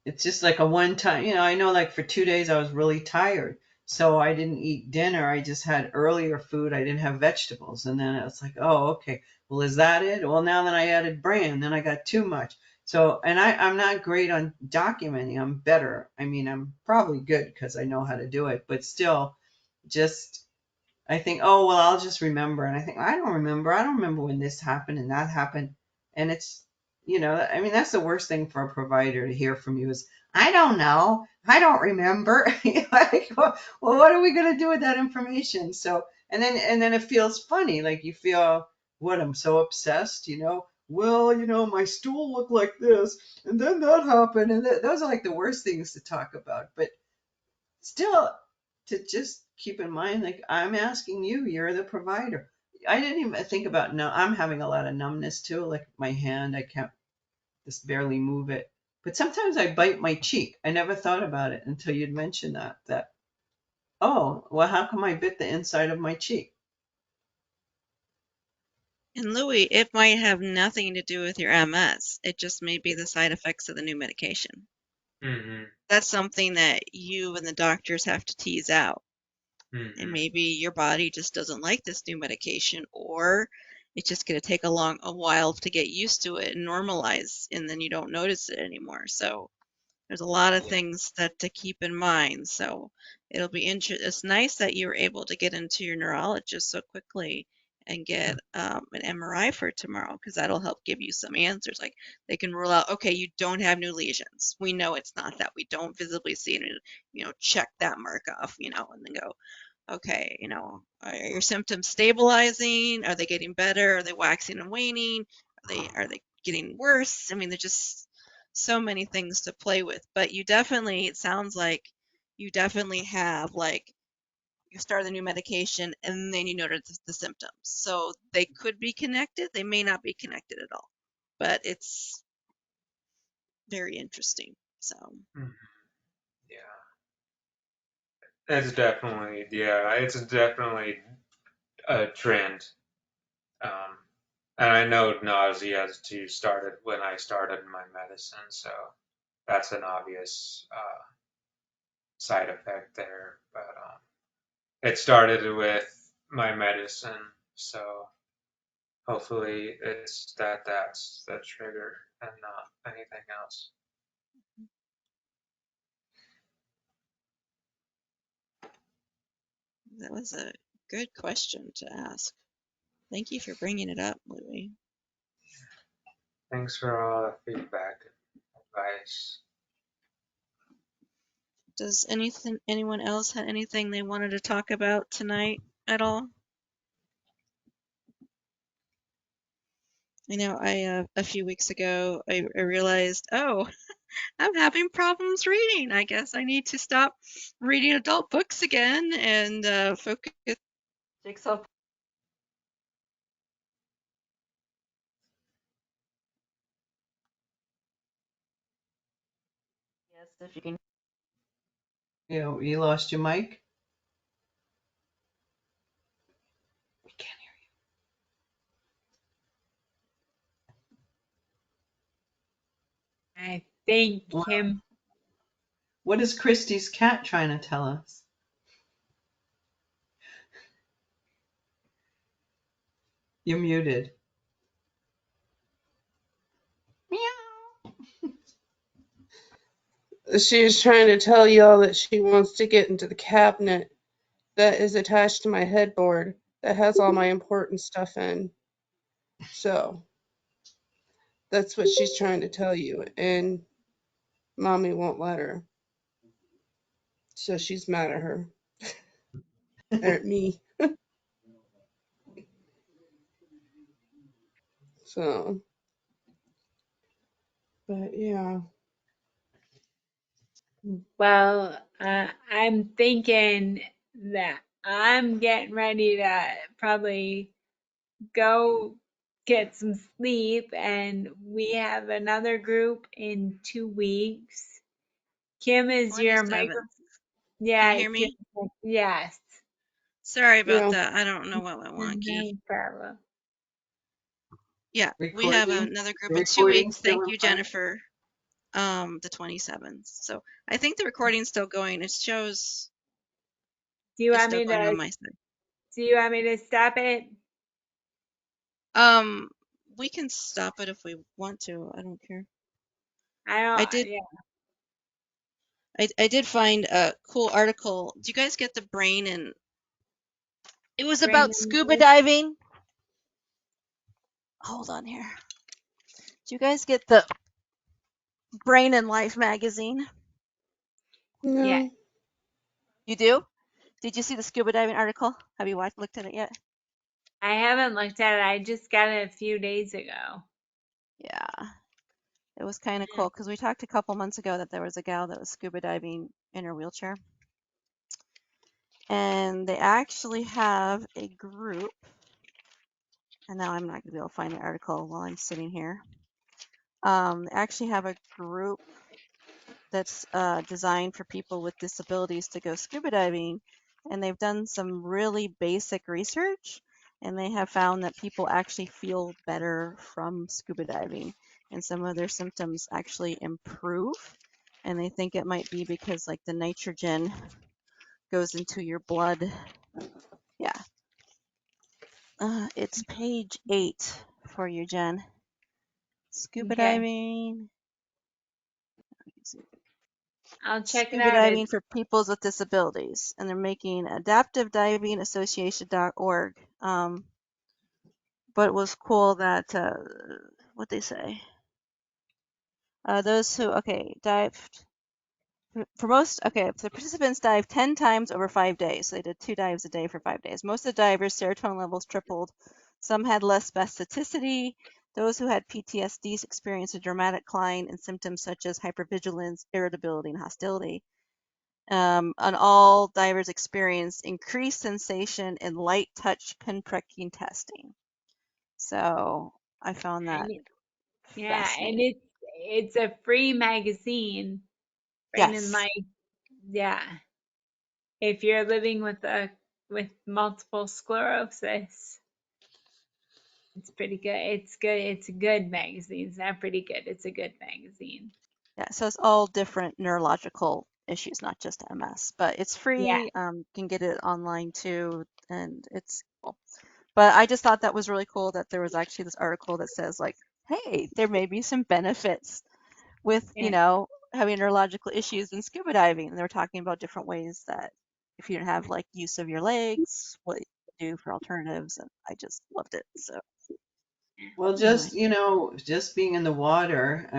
it's just like a one time, I know like for 2 days I was really tired. So I didn't eat dinner. I just had earlier food. I didn't have vegetables. And then it's like, oh, okay. Well, is that it? Well, now then I added bran. Then I got too much. So, and I'm not great on documenting. I'm better. I mean, I'm probably good because I know how to do it. But still, just I think, oh, well, I'll just remember. And I think, I don't remember. I don't remember when this happened and that happened. And it's, I mean, that's the worst thing for a provider to hear from you is, I don't know. I don't remember. Like, well, what are we going to do with that information? So, and then it feels funny. Like you feel, what, I'm so obsessed. Well, my stool looked like this and then that happened. And those are like the worst things to talk about. But still, to just keep in mind, like I'm asking you, you're the provider. I didn't even think about, no, I'm having a lot of numbness too, like my hand, I can't just barely move it. But sometimes I bite my cheek. I never thought about it until you'd mentioned that, oh, well, how come I bit the inside of my cheek? And Louis, it might have nothing to do with your MS. It just may be the side effects of the new medication. mm-hmm, That's something that you and the doctors have to tease out. And mm-hmm. maybe your body just doesn't like this new medication, or it's just going to take a while to get used to it and normalize, and then you don't notice it anymore. So there's a lot of things that to keep in mind. So it'll be it's nice that you were able to get into your neurologist so quickly and get an MRI for tomorrow, because that'll help give you some answers. Like they can rule out, okay, you don't have new lesions. We know it's not that. We don't visibly see it. Check that mark off, and then go, okay, are your symptoms stabilizing? Are they getting better? Are they waxing and waning? Are they getting worse? I mean, there's just so many things to play with. But it sounds like you definitely have like you started the new medication and then you noticed the symptoms. So they could be connected. They may not be connected at all, but it's very interesting. So Mhm. Yeah, it's definitely a trend. Um, and I know nausea too started when I started my medicine, so that's an obvious side effect there. But it started with my medicine, so hopefully that's the trigger and not anything else. that was a good question to ask. Thank you for bringing it up, Louie. Thanks for all the feedback and advice. Does anyone else have anything they wanted to talk about tonight at all? I know a few weeks ago I realized, oh, I'm having problems reading. I guess I need to stop reading adult books again and focus. Jigsaw. Yes, if you can. You lost your mic? We can't hear I think you. Wow. Kim. What is Christy's cat trying to tell us? You're muted. Meow. She's trying to tell y'all that she wants to get into the cabinet that is attached to my headboard that has all my important stuff in. So that's what she's trying to tell you, and mommy won't let her. So she's mad at her. At me. So, but yeah. Well, I'm thinking that I'm getting ready to probably go get some sleep, and we have another group in 2 weeks. Kim is your 27th. micro. Can you Yeah, hear Kim, me? yes. Sorry about Yeah. that. I don't know what went wonky. No problem. Yeah, we have Recording? another The group in 2 recording weeks. still Thank in you, front? Jennifer. The 27th. So I think the recording's still going. It shows Do you it's want still me going on to? my side. Do you want me to stop it? We can stop it if we want to. I don't care. I I don't. did Yeah. I did find a cool article. Do you guys get the brain and it was Brain about and scuba diving? Hold on here. Do you guys get the Brain and Life magazine? Yeah. No. You do? Did you see the scuba diving article? Have you looked at it yet? I haven't looked at it. I just got it a few days ago. Yeah. It was kind of Yeah. cool because we talked a couple months ago that there was a gal that was scuba diving in her wheelchair. And they actually have a group. And now I'm not going to be able to find the article while I'm sitting here. They actually have a group that's designed for people with disabilities to go scuba diving. And they've done some really basic research. And they have found that people actually feel better from scuba diving. And some of their symptoms actually improve. And they think it might be because like the nitrogen goes into your blood. Yeah. It's page 8 for you, Jen. Scuba Okay. diving. I'll check it Scuba out. diving It's for people with disabilities, and they're making adaptivediving.association.org. But it was cool that what they say. Those who dived for most the participants dived 10 times over 5 days. So they did 2 dives a day for 5 days. Most of the divers' serotonin levels tripled. Some had less spasticity. Those who had PTSD experienced a dramatic decline in symptoms such as hypervigilance, irritability, and hostility. And all divers experience increased sensation in light touch pinpricking testing. So I found that And yeah, and fascinating. it's a free magazine. And in Yes. like, yeah, if you're living with multiple sclerosis, it's pretty good. It's good. It's a good magazine. It's not pretty good. It's a good magazine. Yeah, so it's all different neurological issues, not just MS. But it's Yeah. free. You can get it online too, and it's cool. But I just thought that was really cool that there was actually this article that says like, hey, there may be some benefits with, Yeah. having neurological issues in scuba diving. And they were talking about different ways that if you don't have like use of your legs, what you can do for alternatives. And I just loved it. So Well, anyway, just being in the water,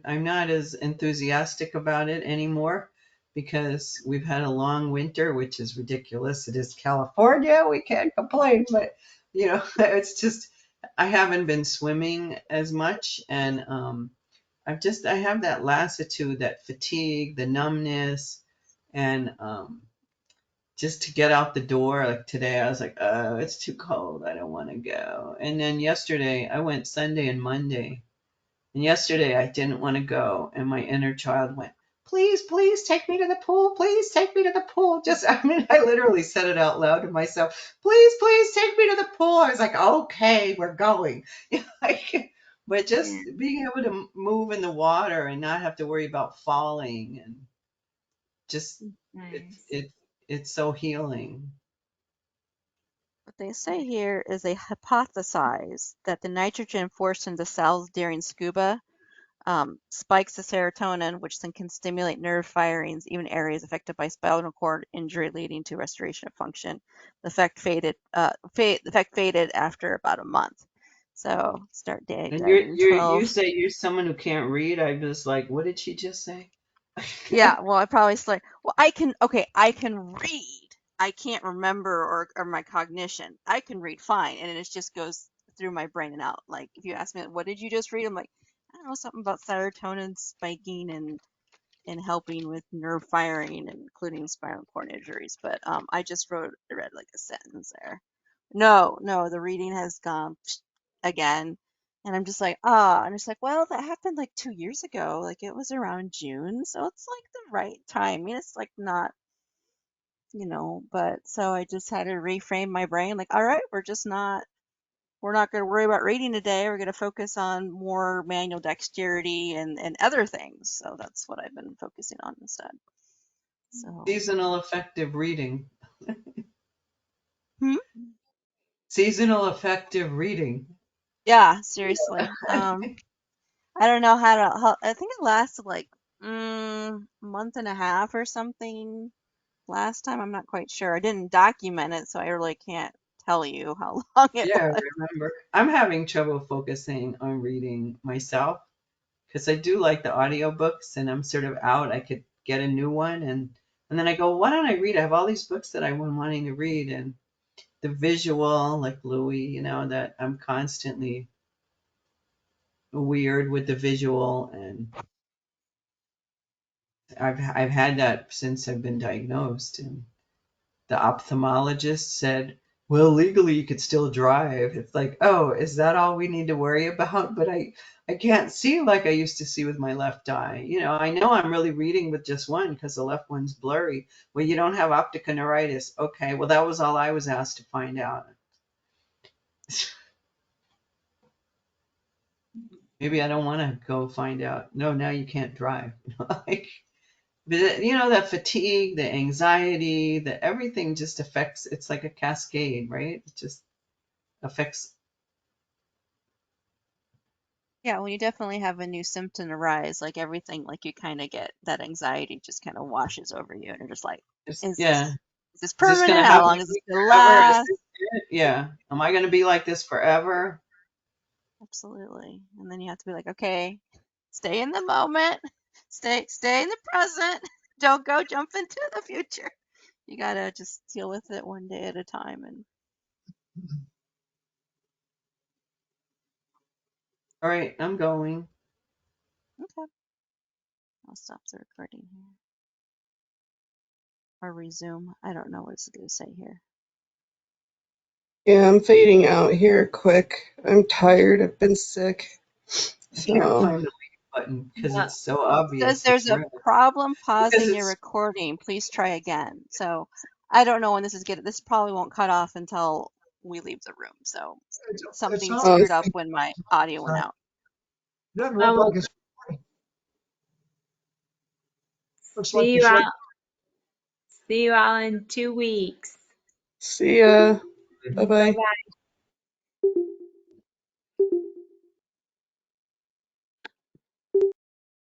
I'm not as enthusiastic about it anymore because we've had a long winter, which is ridiculous. It is California, we can't complain, but it's just I haven't been swimming as much, and I have that lassitude, that fatigue, the numbness, and just to get out the door. Like today, I was like, oh, it's too cold. I don't want to go. And then yesterday, I went Sunday and Monday. And yesterday, I didn't want to go. And my inner child went, please, please take me to the pool. Please take me to the pool. I literally said it out loud to myself. Please, please take me to the pool. I was like, okay, we're going. But just Yeah. being able to move in the water and not have to worry about falling and just it's Nice. it's it's so healing. what they say here is they hypothesize that the nitrogen forced into cells during scuba spikes the serotonin, which then can stimulate nerve firings, even areas affected by spinal cord injury, leading to restoration of function. The effect faded after about a month. So start And diving in you 12. say you're someone who can't read. I was like, what did she just say? Yeah, well, I probably slept. Well, I can read. I can't remember or my cognition. I can read fine, and it just goes through my brain and out. Like if you ask me, what did you just read? I'm like, I don't know, something about serotonin spiking and helping with nerve firing, including spinal cord injuries. But I just read like a sentence there. No, no, the reading has gone again. And I'm just like, ah, and it's like, well, that happened like 2 years ago. Like it was around June, so it's like the right time. I mean, it's like not, but so I just had to reframe my brain, like, all right, we're not going to worry about reading today. We're going to focus on more manual dexterity and other things. So that's what I've been focusing on instead. So, Seasonal affective reading. hmm? Seasonal affective reading. Yeah, seriously. I don't know I think it lasted like month and a half or something last time. I'm not quite sure. I didn't document it, so I really can't tell you how long it Yeah, I was. remember. I'm having trouble focusing on reading myself because I do like the audiobooks and I'm sort of out. I could get a new one and then I go, why don't I read? I have all these books that I've been wanting to read and the visual, like Louis, that I'm constantly weird with the visual and I've had that since I've been diagnosed and the ophthalmologist said, well, legally you could still drive. It's like, oh, is that all we need to worry about? But I can't see like I used to see with my left eye. I know I'm really reading with just one because the left one's blurry. Well, you don't have optic neuritis. Okay, well, that was all I was asked to find out. Maybe I don't want to go find out. No, now you can't drive. Like, but that fatigue, the anxiety, the everything just affects. It's like a cascade, right? It just affects. Yeah, when you definitely have a new symptom arise, like everything, like you kind of get that anxiety just kind of washes over you, and you're just like, is Yeah. this is this Is this going permanent? to How happen long to is this me gonna forever? Is last? this it? Yeah. Am I going to be like this forever? Absolutely. And then you have to be like, okay, stay in the moment, stay in the present. Don't go jump into the future. You gotta just deal with it one day at a time. And All right, I'm going. okay, I'll stop the recording here. or resume. I don't know what it's going to say here. Yeah, I'm fading out here quick. I'm tired. I've been sick. I can't So, find the leave button because Yeah. it's so It says obvious. there's It's a red. problem Because pausing your it's recording. Please try again. So I don't know when this is getting. This probably won't cut off until we leave the room. So It's something not oh, screwed like up when my audio went out. it doesn't I look will like it's recording. Looks like see the you show. all. See you all in 2 weeks. see ya. Bye Bye-bye. bye.